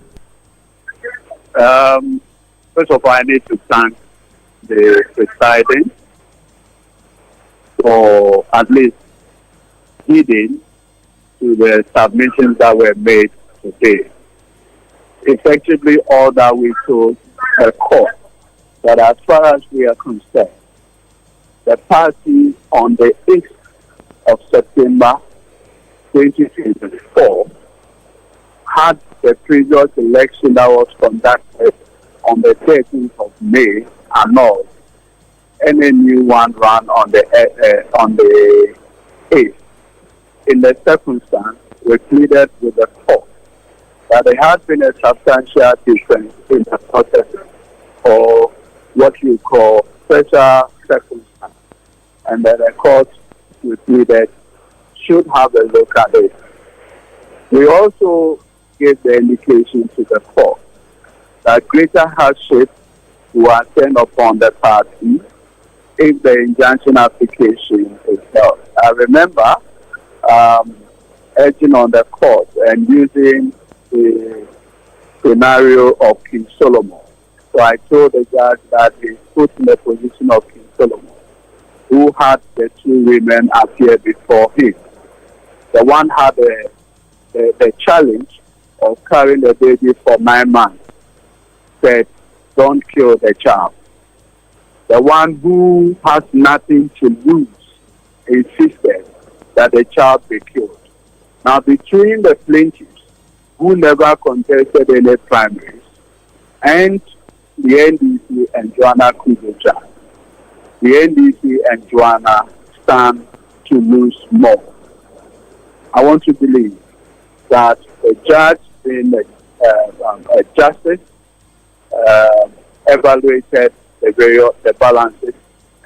First of all, I need to thank the presiding for at least heeding to the submissions that were made today. Effectively, all that we told the court, that as far as we are concerned, the party on the 8th of September 2024 had the previous election that was conducted on the 13th of May annulled, and a new one run on the 8th. In the circumstance, we pleaded with the court that there had been a substantial difference in the process, or what you call special circumstance, and that the court, we pleaded, should have a look at it. We also gave the indication to the court that greater hardship will attend upon the party if the injunction application is held. I remember urging on the court and using the scenario of King Solomon. So I told the judge that he put in the position of King Solomon, who had the 2 women appear before him. The one had the challenge of carrying the baby for 9 months said, don't kill the child. The one who has nothing to lose insisted that the child be killed. Now, between the plaintiffs, who never contested any primaries, and the NDC and Joanna Kudoja, the NDC and Joanna stand to lose more. I want to believe that the judge, being a justice, evaluated the balances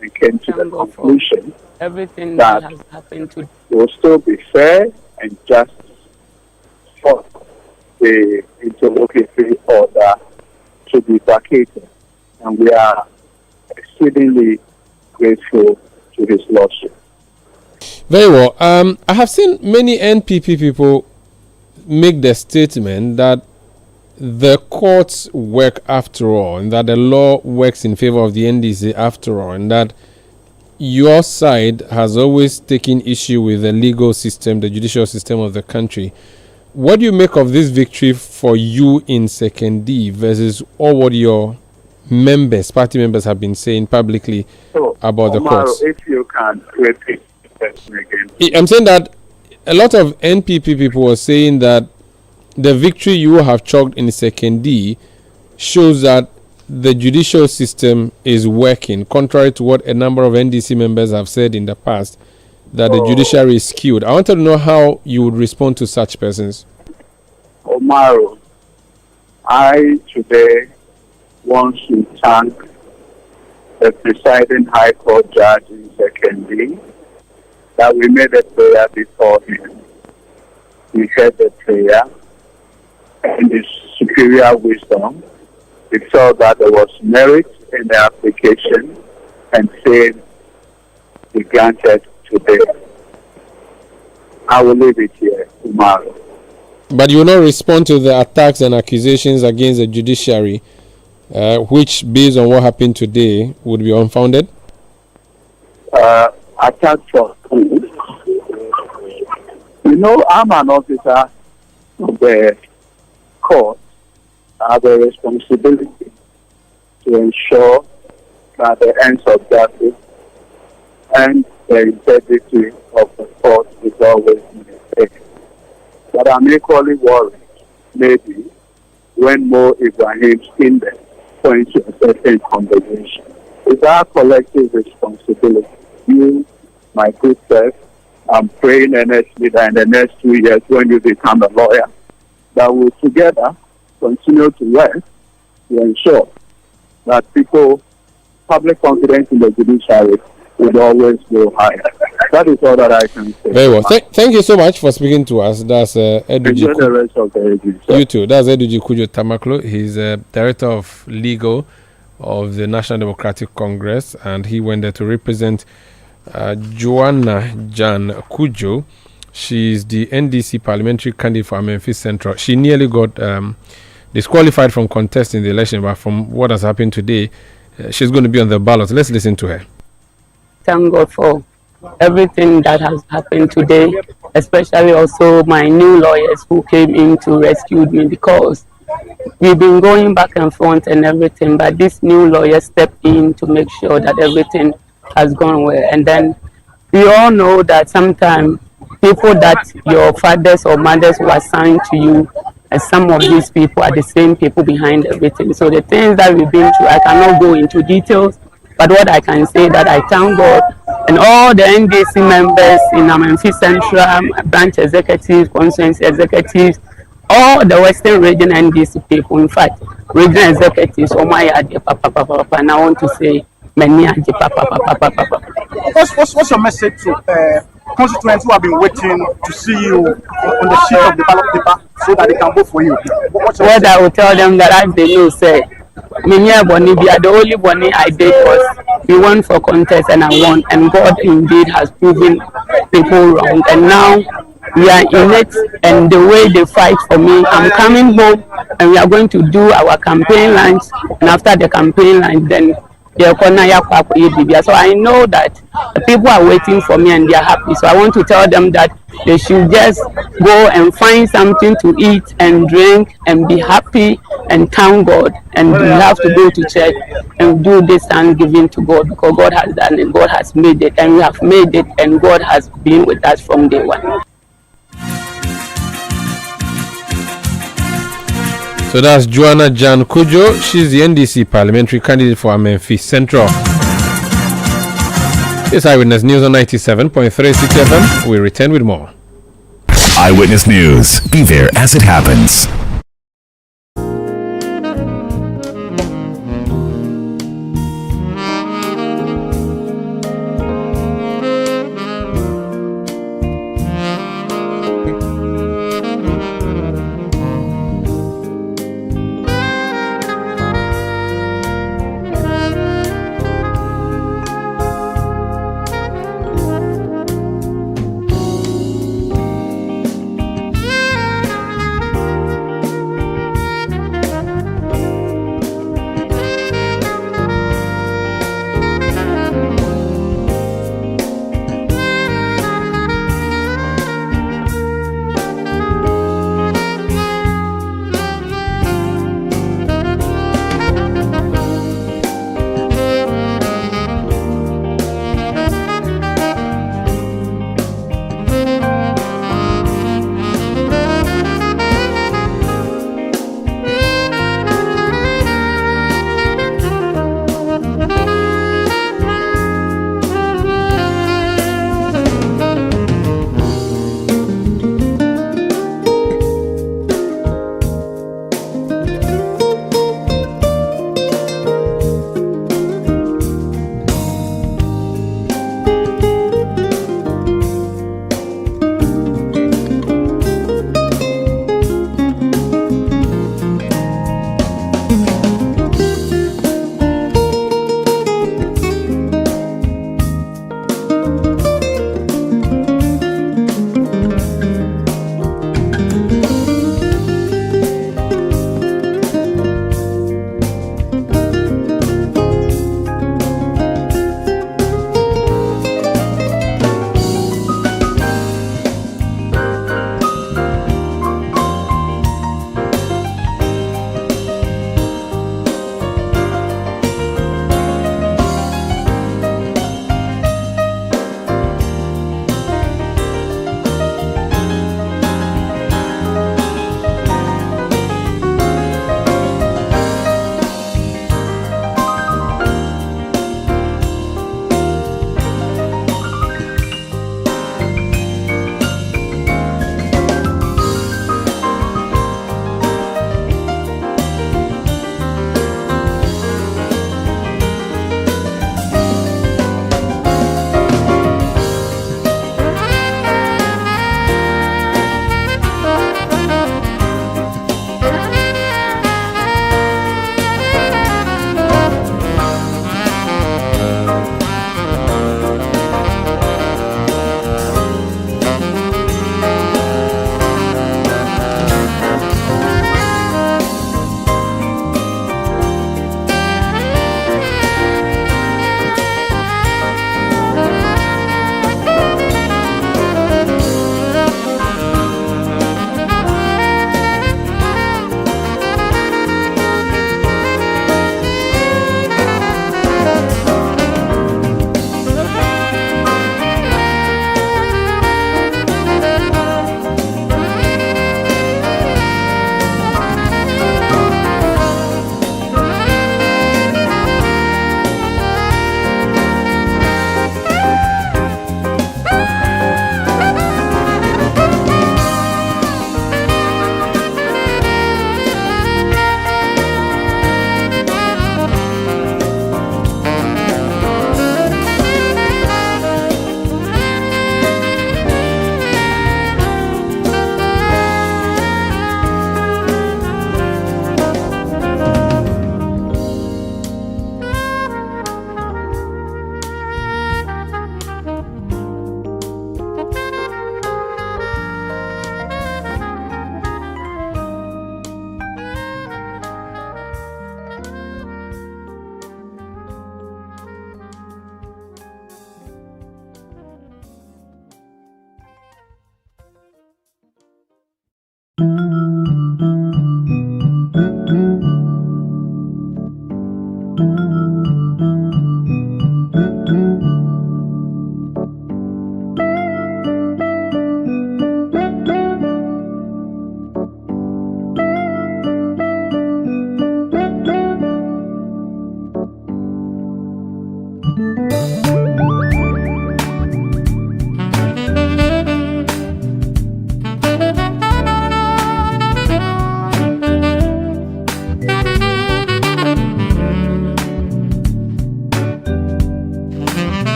and came to the conclusion everything that has happened to will still be fair and just for the interlocutory order to be vacated. And we are exceedingly grateful to his lordship. Very well. I have seen many NPP people make the statement that the courts work after all, and that the law works in favor of the NDC after all, and that your side has always taken issue with the legal system, the judicial system of the country. What do you make of this victory for you in Sekondi versus all what your members, party members, have been saying publicly about the courts? If you can repeat the question again. I'm saying that a lot of NPP people were saying that the victory you have chalked in Sekondi shows that the judicial system is working, contrary to what a number of NDC members have said in the past, that the judiciary is skewed. I wanted to know how you would respond to such persons. Umaru, I today want to thank the presiding High Court judge in Sekondi that we made a prayer before him. He heard the prayer, and his superior wisdom, he felt that there was merit in the application and said he granted today. I will leave it here, Umaru. But you will not respond to the attacks and accusations against the judiciary, which, based on what happened today, would be unfounded? Attack for who? You know, I'm an officer of the court. I have a responsibility to ensure that the ends of justice and the integrity of the court is always maintained. But I'm equally worried, maybe, when Mo Ibrahim's index points to a certain conversation. It's our collective responsibility. You, my good self, I'm praying earnestly that in the next 2 years, when you become a lawyer, that we'll together continue to work to ensure that public confidence in the judiciary would always go higher. That is all that I can say. Very well. Thank you so much for speaking to us. That's Enjoy the rest of the evening. You too. That's Eduji Kujo Tamaklo. He's Director of Legal of the National Democratic Congress, and he went there to represent Joanna Jan Kujo. She's the NDC parliamentary candidate for Memphis Central. She nearly got disqualified from contesting the election, but from what has happened today, she's going to be on the ballot. Let's listen to her. Thank God for everything that has happened today, especially also my new lawyers who came in to rescue me, because we've been going back and forth and everything, but this new lawyer stepped in to make sure that everything has gone well. And then we all know that sometimes people that your fathers or mothers were assigned to you, and some of these people are the same people behind everything. So the things that we've been through, I cannot go into details, but what I can say that I thank God and all the NDC members in Memphis Central, branch executives, constituency executives, all the Western Region NDC people, in fact, regional executives, and I want to say many What's your message to constituents who have been waiting to see you on the sheet of the ballot paper so that they can vote for you? What I will tell them that as they know, say, the only money I did was we went for contest and I won, and God indeed has proven people wrong, and now we are in it, and the way they fight for me, I'm coming home and we are going to do our campaign lunch, and after the campaign lunch then So I know that the people are waiting for me and they are happy. So I want to tell them that they should just go and find something to eat and drink and be happy and thank God. And we have to go to church and do this thanksgiving to God, because God has done it, God has made it, and we have made it, and God has been with us from day one. So that's Joanna Jan Kojo. She's the NDC parliamentary candidate for Memphis Central. It's Eyewitness News on 97.3 Citi FM. We return with more. Eyewitness News. Be there as it happens.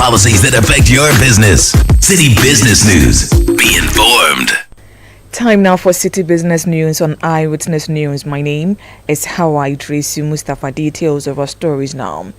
policies that affect your business. Citi Business News. Be informed. Time now for Citi Business News on Eyewitness News. My name is Hawa Idrisu Mustafa. Details of our stories now.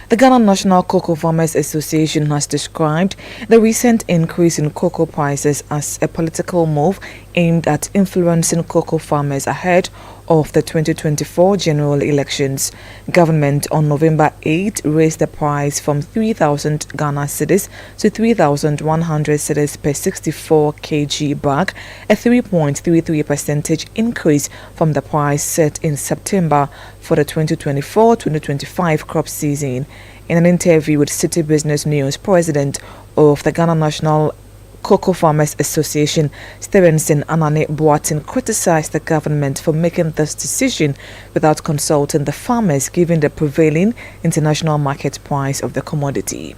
The Ghana National Cocoa Farmers Association has described the recent increase in cocoa prices as a political move aimed at influencing cocoa farmers ahead of the 2024 general elections. Government on November 8 raised the price from 3,000 Ghana cedis to 3,100 cedis per 64 kg bag, a 3.33% increase from the price set in September for the 2024-2025 crop season. In an interview with Citi Business News, President of the Ghana National Cocoa Farmers Association, Stevenson Anane Boatin, criticized the government for making this decision without consulting the farmers, given the prevailing international market price of the commodity.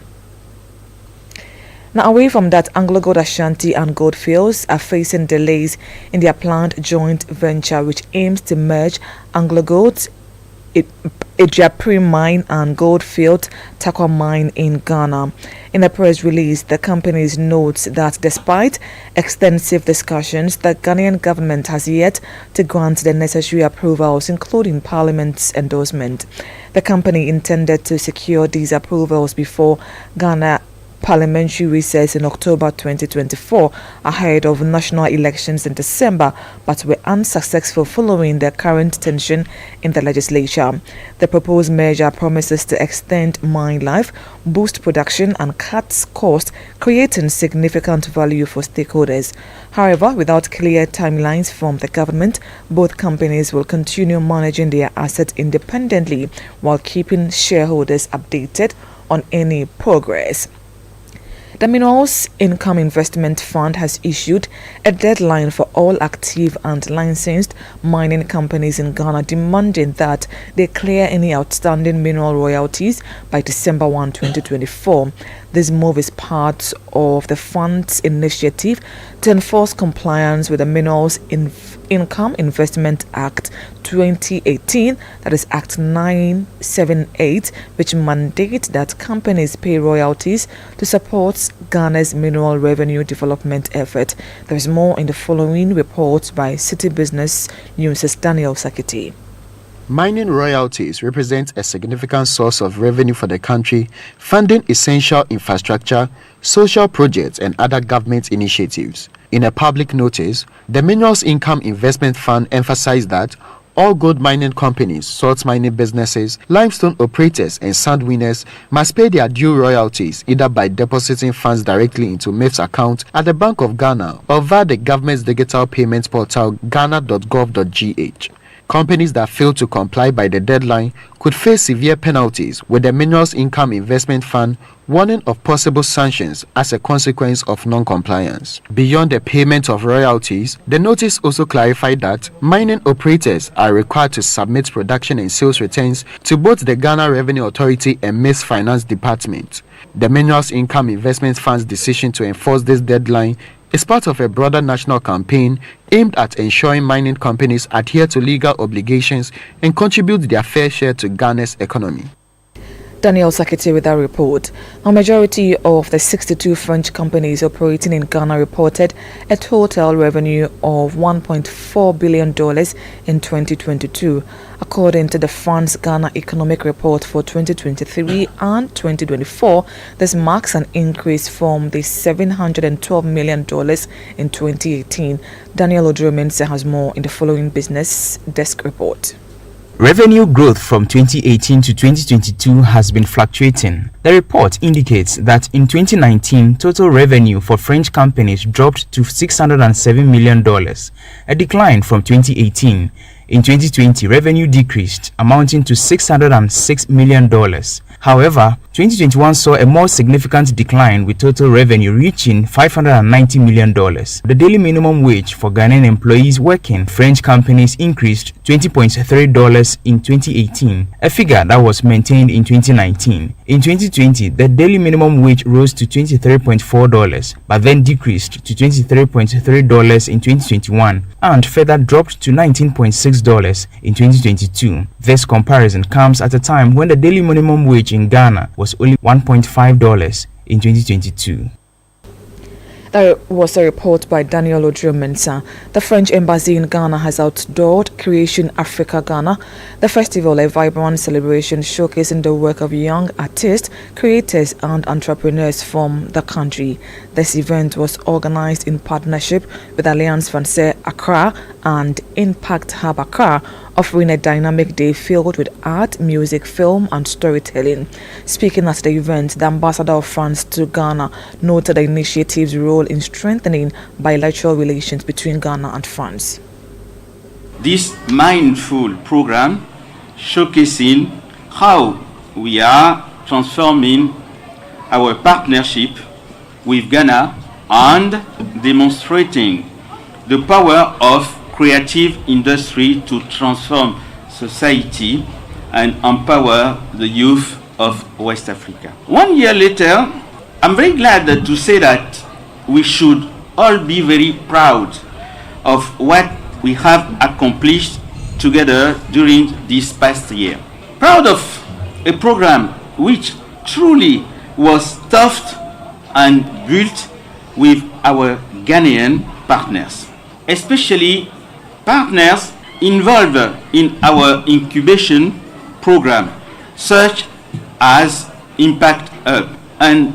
Now, away from that, AngloGold Ashanti and Goldfields are facing delays in their planned joint venture, which aims to merge AngloGold's Ejapri Mine and Goldfield Takwa Mine in Ghana. In a press release, the companies notes that despite extensive discussions, the Ghanaian government has yet to grant the necessary approvals, including Parliament's endorsement. The company intended to secure these approvals before Ghana Parliamentary recess in October 2024 ahead of national elections in December, but were unsuccessful following the current tension in the legislature. The proposed measure promises to extend mine life, boost production and cut costs, creating significant value for stakeholders. However, without clear timelines from the government, both companies will continue managing their assets independently while keeping shareholders updated on any progress. The Minerals Income Investment Fund has issued a deadline for all active and licensed mining companies in Ghana, demanding that they clear any outstanding mineral royalties by December 1, 2024. This move is part of the fund's initiative to enforce compliance with the Minerals Income Investment Act 2018, that is Act 978, which mandates that companies pay royalties to support Ghana's mineral revenue development effort. There is more in the following report by Citi Business News' Daniel Sakiti. Mining royalties represent a significant source of revenue for the country, funding essential infrastructure, social projects, and other government initiatives. In a public notice, the Minerals Income Investment Fund emphasized that all gold mining companies, salt mining businesses, limestone operators, and sand winners must pay their due royalties either by depositing funds directly into MIF's account at the Bank of Ghana or via the government's digital payments portal ghana.gov.gh. Companies that fail to comply by the deadline could face severe penalties, with the Minerals Income Investment Fund warning of possible sanctions as a consequence of non-compliance. Beyond the payment of royalties, the notice also clarified that mining operators are required to submit production and sales returns to both the Ghana Revenue Authority and MIF's Finance Department. The Minerals Income Investment Fund's decision to enforce this deadline is part of a broader national campaign aimed at ensuring mining companies adhere to legal obligations and contribute their fair share to Ghana's economy. Daniel Sakiti with that report. A majority of the 62 French companies operating in Ghana reported a total revenue of $1.4 billion in 2022. According to the fund's Ghana Economic Report for 2023 and 2024, this marks an increase from the $712 million in 2018. Daniel Odromense has more in the following Business Desk report. Revenue growth from 2018 to 2022 has been fluctuating. The report indicates that in 2019, total revenue for French companies dropped to $607 million, a decline from 2018. In 2020, revenue decreased, amounting to $606 million. However, 2021 saw a more significant decline, with total revenue reaching $590 million. The daily minimum wage for Ghanaian employees working French companies increased $20.3 in 2018, a figure that was maintained in 2019. In 2020, the daily minimum wage rose to $23.4, but then decreased to $23.3 in 2021 and further dropped to $19.6 in 2022. This comparison comes at a time when the daily minimum wage in Ghana was only $1.5 in 2022. There was a report by Daniel Odrio-Mensah. The French embassy in Ghana has outdoored Creation Africa Ghana, the festival, a vibrant celebration showcasing the work of young artists, creators and entrepreneurs from the country. This event was organized in partnership with Alliance Francaise Accra and Impact Hub Accra, offering a dynamic day filled with art, music, film and storytelling. Speaking at the event, the ambassador of France to Ghana noted the initiative's role in strengthening bilateral relations between Ghana and France. This mindful program showcasing how we are transforming our partnership with Ghana and demonstrating the power of creative industry to transform society and empower the youth of West Africa. 1 year later, I'm very glad to say that we should all be very proud of what we have accomplished together during this past year. Proud of a program which truly was stuffed and built with our Ghanaian partners, especially partners involved in our incubation program, such as Impact Hub and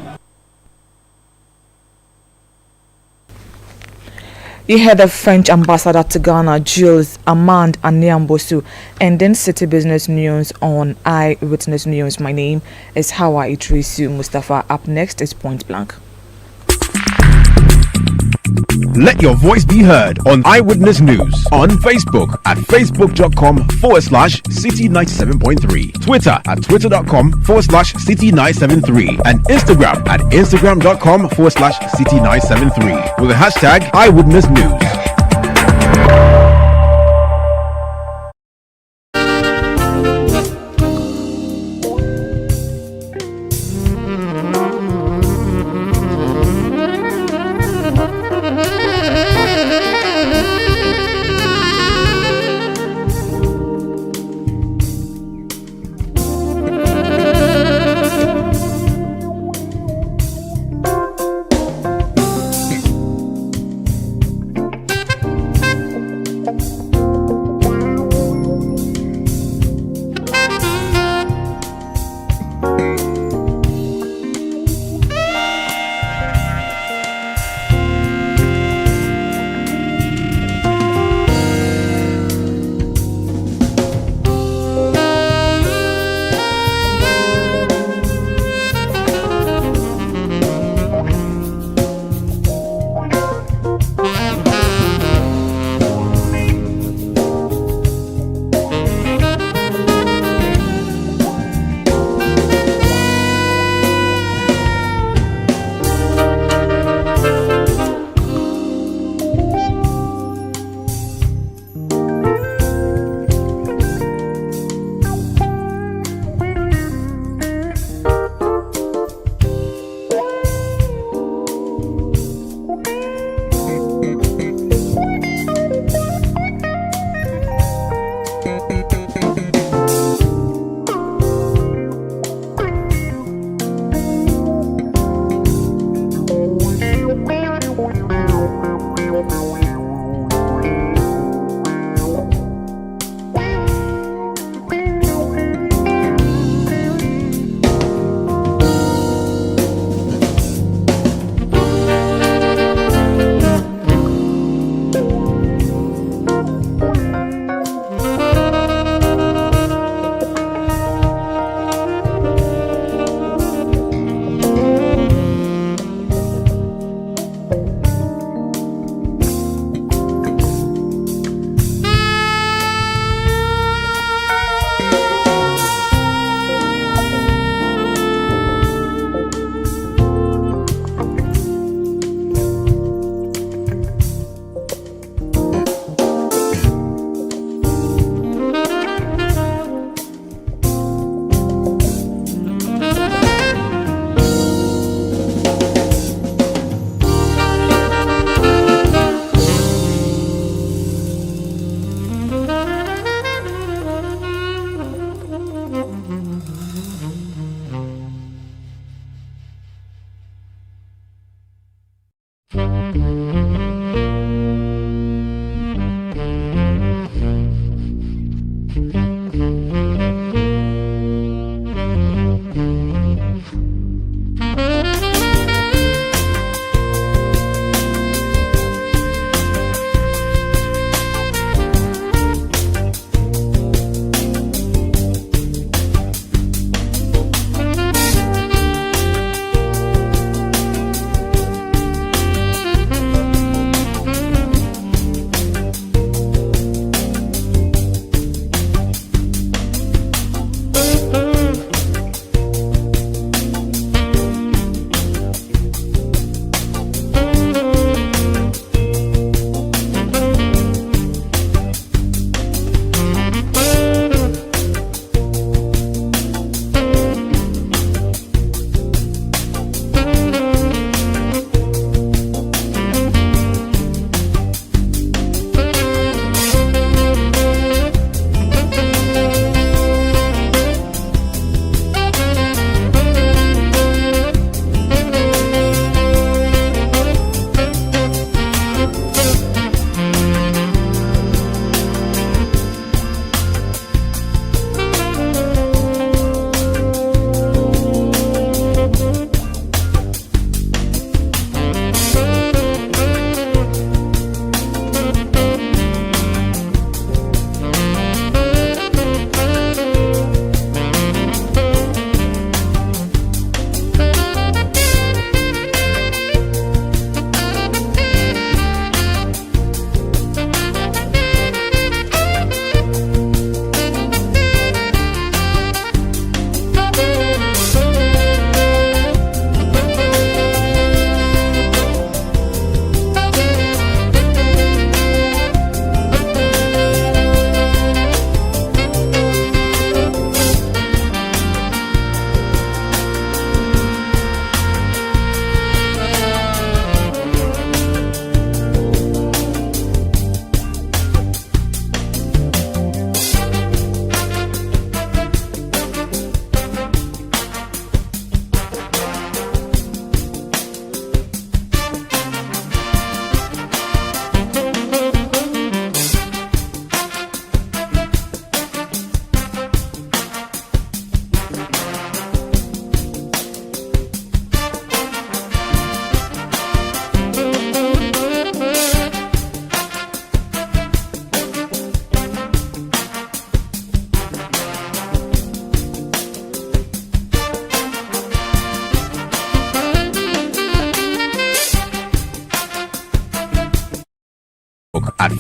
You heard the French ambassador to Ghana, Jules Amand Aniambosu, and then Citi Business News on Eyewitness News. My name is Hawa Idrisu Mustafa. Up next is Point Blank. Let your voice be heard on Eyewitness News on Facebook at facebook.com/Citi97.3, Twitter at twitter.com/Citi973, and Instagram at instagram.com/Citi973 with the hashtag Eyewitness News.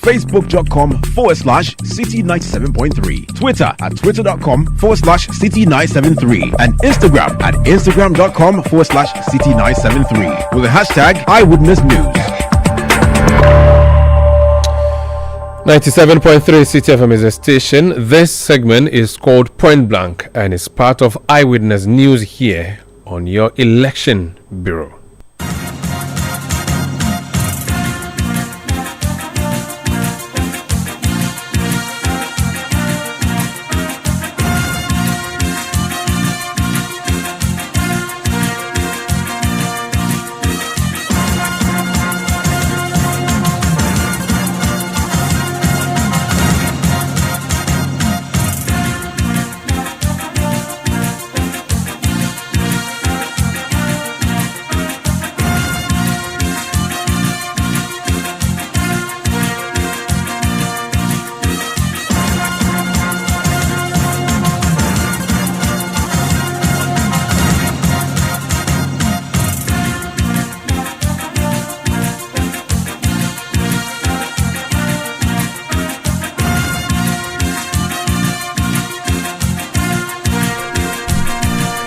Facebook.com/Citi97.3, Twitter at Twitter.com/Citi973, and Instagram at Instagram.com/Citi973 with the hashtag Eyewitness News. 97.3 Citi FM is a station. This segment is called Point Blank and is part of Eyewitness News here on your election bureau.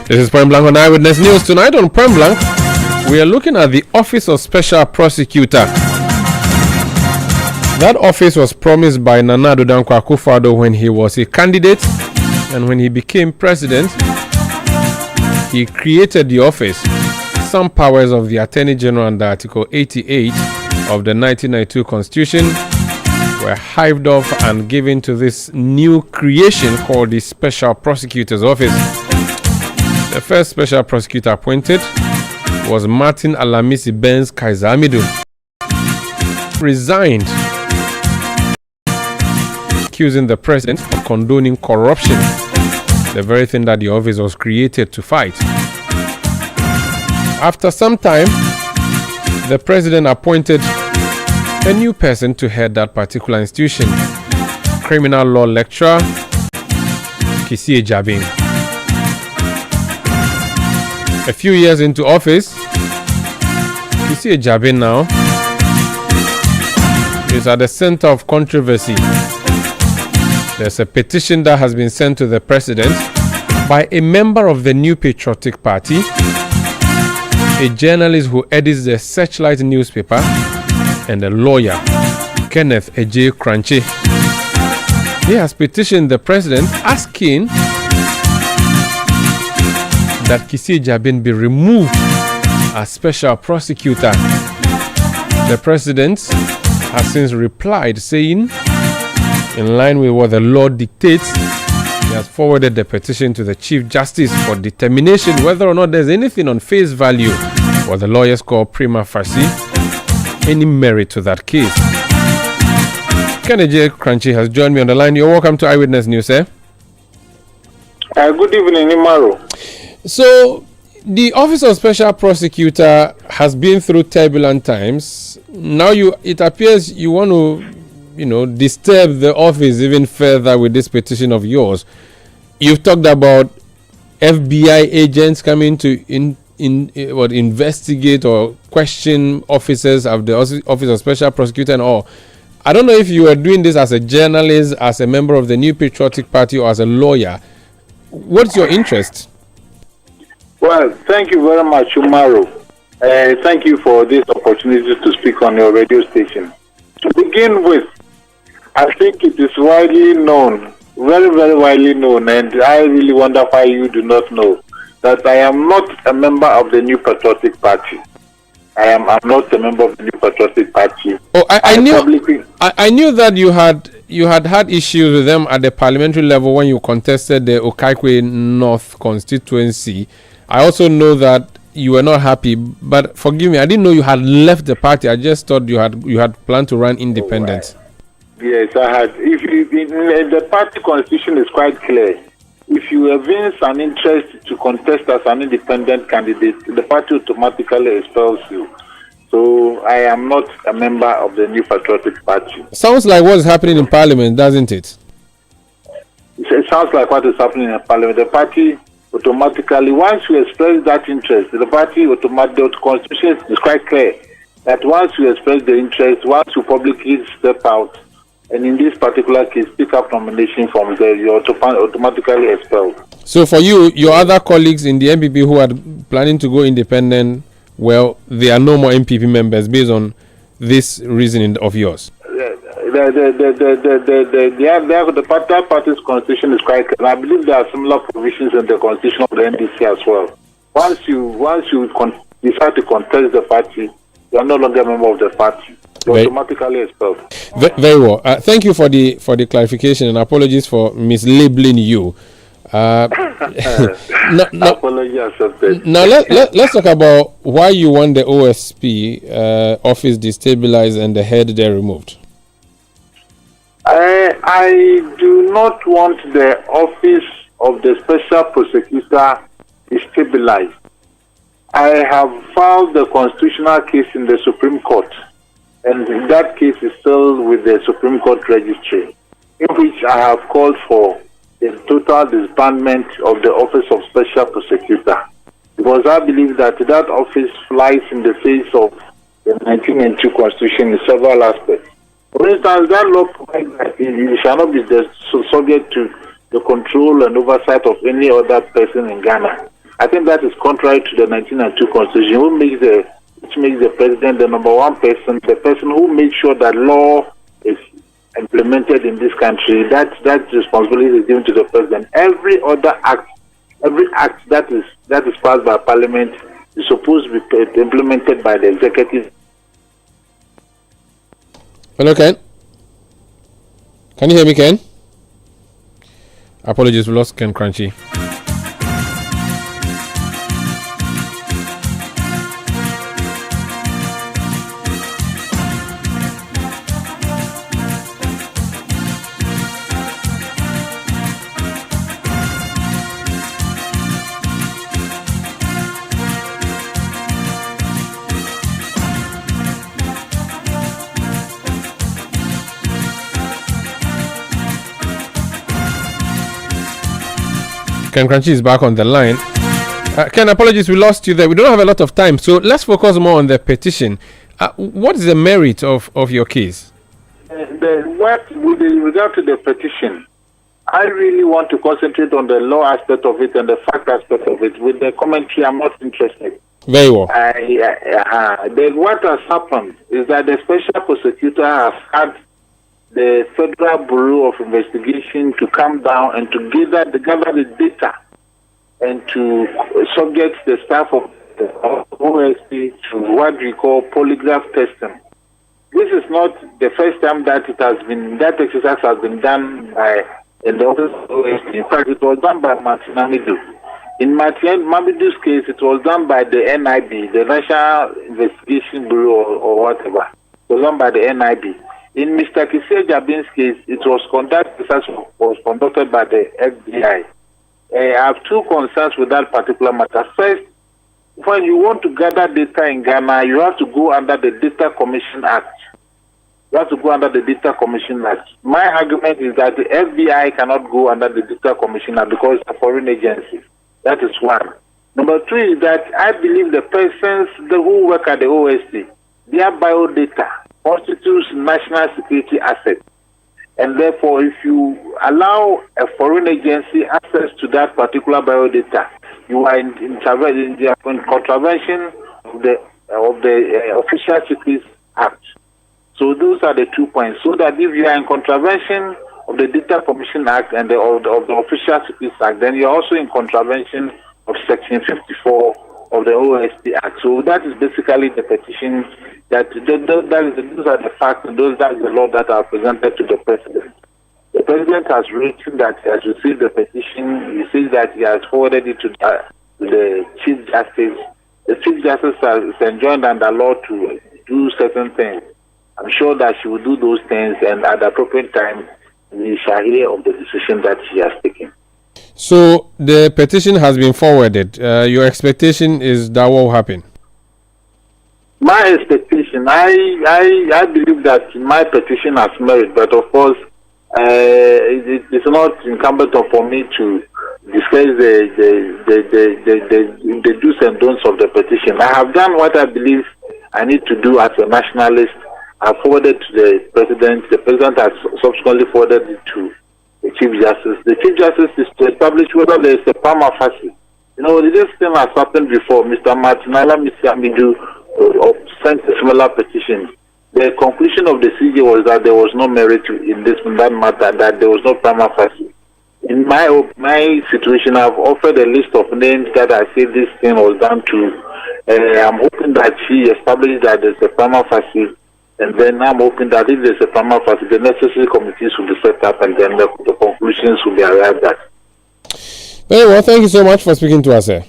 This is Point Blank on Eyewitness News. Tonight on Point Blank, we are looking at the Office of Special Prosecutor. That office was promised by Nana Addo Dankwa Akufo-Addo when he was a candidate, and when he became president, he created the office. Some powers of the Attorney General under Article 88 of the 1992 Constitution were hived off and given to this new creation called the Special Prosecutor's Office. The first special prosecutor appointed was Martin Alamisi Benz Kaizamidu. Resigned, accusing the president of condoning corruption, the very thing that the office was created to fight. After some time, the president appointed a new person to head that particular institution, criminal law lecturer Kisie Jabin. A few years into office, Kisie Jabin now is at the center of controversy. There's a petition that has been sent to the president by a member of the New Patriotic Party, a journalist who edits the Searchlight newspaper, and a lawyer, Kenneth Eje Kranche. He has petitioned the president asking that Kisie Jabin be removed as special prosecutor. The president has since replied saying, in line with what the law dictates, he has forwarded the petition to the Chief Justice for determination whether or not there's anything on face value, what the lawyers call prima facie, any merit to that case. Kennedy Crunchy has joined me on the line. You're welcome to Eyewitness News, sir. Good evening, Umaru. So, the Office of Special Prosecutor has been through turbulent times. Now, it appears you want to, disturb the office even further with this petition of yours. You've talked about FBI agents coming to investigate or question officers of the Office of Special Prosecutor and all. I don't know if you are doing this as a journalist, as a member of the New Patriotic Party, or as a lawyer. What's your interest? Well, thank you very much, Umaru. Thank you for this opportunity to speak on your radio station. To begin with, I think it is widely known, very, very widely known, and I really wonder why you do not know, that I am not a member of the New Patriotic Party. I'm not a member of the New Patriotic Party. Oh, I knew that you had issues with them at the parliamentary level when you contested the Okaikwe North constituency. I also know that you were not happy, but forgive me, I didn't know you had left the party. I just thought you had planned to run independent. Yes, I had. The party constitution is quite clear. If you evince an interest to contest as an independent candidate, the party automatically expels you. So I am not a member of the New Patriotic Party. Sounds like what's happening in Parliament, doesn't it? It sounds like what is happening in Parliament. The party automatically, once you express that interest, the constitution is quite clear that once you express the interest, once you publicly step out and in this particular case, pick up nomination from there, you're automatically expelled. So for you, your other colleagues in the MPP who are planning to go independent, well, they are no more MPP members based on this reasoning of yours. The party's constitution is quite clear. I believe there are similar provisions in the constitution of the NDC as well. Once you decide to contest the party, you are no longer a member of the party. You're automatically expelled. Very well. Thank you for the clarification, and apologies for mislabeling you. Apology accepted. Now let's talk about why you want the OSP office destabilized and the head there removed. I do not want the office of the special prosecutor destabilized. I have filed the constitutional case in the Supreme Court, and that case is still with the Supreme Court registry, in which I have called for the total disbandment of the office of special prosecutor, because I believe that that office flies in the face of the 1992 Constitution in several aspects. For instance, that law provides that it shall not be subject to the control and oversight of any other person in Ghana. I think that is contrary to the 1992 Constitution, which makes the president the number one person, the person who makes sure that law is implemented in this country. That responsibility is given to the president. Every act that is passed by Parliament is supposed to be implemented by the executive. Hello, Ken. Can you hear me, Ken? Apologies, we lost Ken Crunchy. Ken Crunchy is back on the line. Ken, apologies, we lost you there. We don't have a lot of time, so let's focus more on the petition. What is the merit of your case? With regard to the petition, I really want to concentrate on the law aspect of it and the fact aspect of it. With the commentary, I'm not interested. Very well. What has happened is that the special prosecutor has had the Federal Bureau of Investigation to come down and to gather the data and to subject the staff of the OSP to what we call polygraph testing. This is not the first time that that exercise has been done in the office of OSP. In fact, it was done by Martin Amidu. In Martin Amidu's case, it was done by the NIB, the National Investigation Bureau or whatever. It was done by the NIB. In Mr. Kisei Jabin's case, it was conducted by the FBI. I have two concerns with that particular matter. First, when you want to gather data in Ghana, you have to go under the Data Commission Act. My argument is that the FBI cannot go under the Data Commission Act because it's a foreign agency. That is one. Number two is that I believe the persons who work at the OSP, their biodata constitutes national security asset, and therefore if you allow a foreign agency access to that particular biodata, you are in contravention of the Official Secrets Act. So those are the 2 points. So that if you are in contravention of the Data Commission Act and of the Official Secrets Act, then you are also in contravention of Section 54 of the OSP Act. So that is basically the petition. Those are the facts, and that is the law that are presented to the president. The president has written that he has received the petition. He says that he has forwarded it to the Chief Justice. The Chief Justice is enjoined under law to do certain things. I'm sure that she will do those things, and at the appropriate time, we shall hear of the decision that she has taken. So the petition has been forwarded. Your expectation is that what will happen? My expectation, I believe that my petition has merit, but of course, it's not incumbent upon me to discuss the do's and don'ts of the petition. I have done what I believe I need to do as a nationalist, I forwarded to the president. The president has subsequently forwarded it to the Chief Justice. The Chief Justice is to establish whether there is a prima facie. You know, this thing has happened before. Mr. Martinala, Mr. Amidu sent a similar petition. The conclusion of the CJ was that there was no merit in that matter, that there was no prima facie. In my situation, I've offered a list of names that I say this thing was done to. I'm hoping that she established that there's a prima facie, and then I'm hoping that if there's a prima facie, the necessary committees will be set up, and then the conclusions will be arrived at. Very well, thank you so much for speaking to us, sir.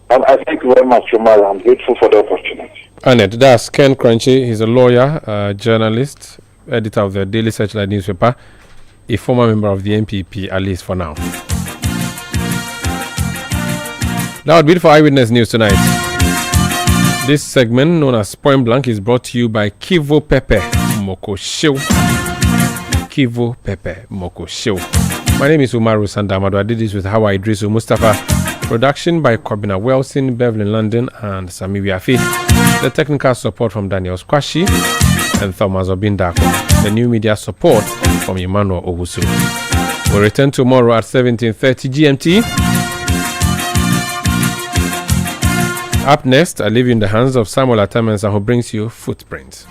I thank you very much, Umaru. I'm grateful for the opportunity. Annette, that's Ken Crunchy. He's a lawyer, journalist, editor of the Daily Searchlight newspaper, a former member of the NPP, at least for now. That would be it for Eyewitness News tonight. This segment, known as Point Blank, is brought to you by Kivo Pepe Moko Show. Kivo Pepe Moko Show. My name is Umaru Sanda Amadu. I did this with Hawa Idrisu Mustafa. Production by Kobina Wilson, Beverly London, and Sami Wiafi. The technical support from Daniel Squashi and Thomas Obindako. The new media support from Emmanuel Owusu. We'll return tomorrow at 17:30 GMT. Up next, I leave you in the hands of Samuel Atamensah, who brings you Footprints.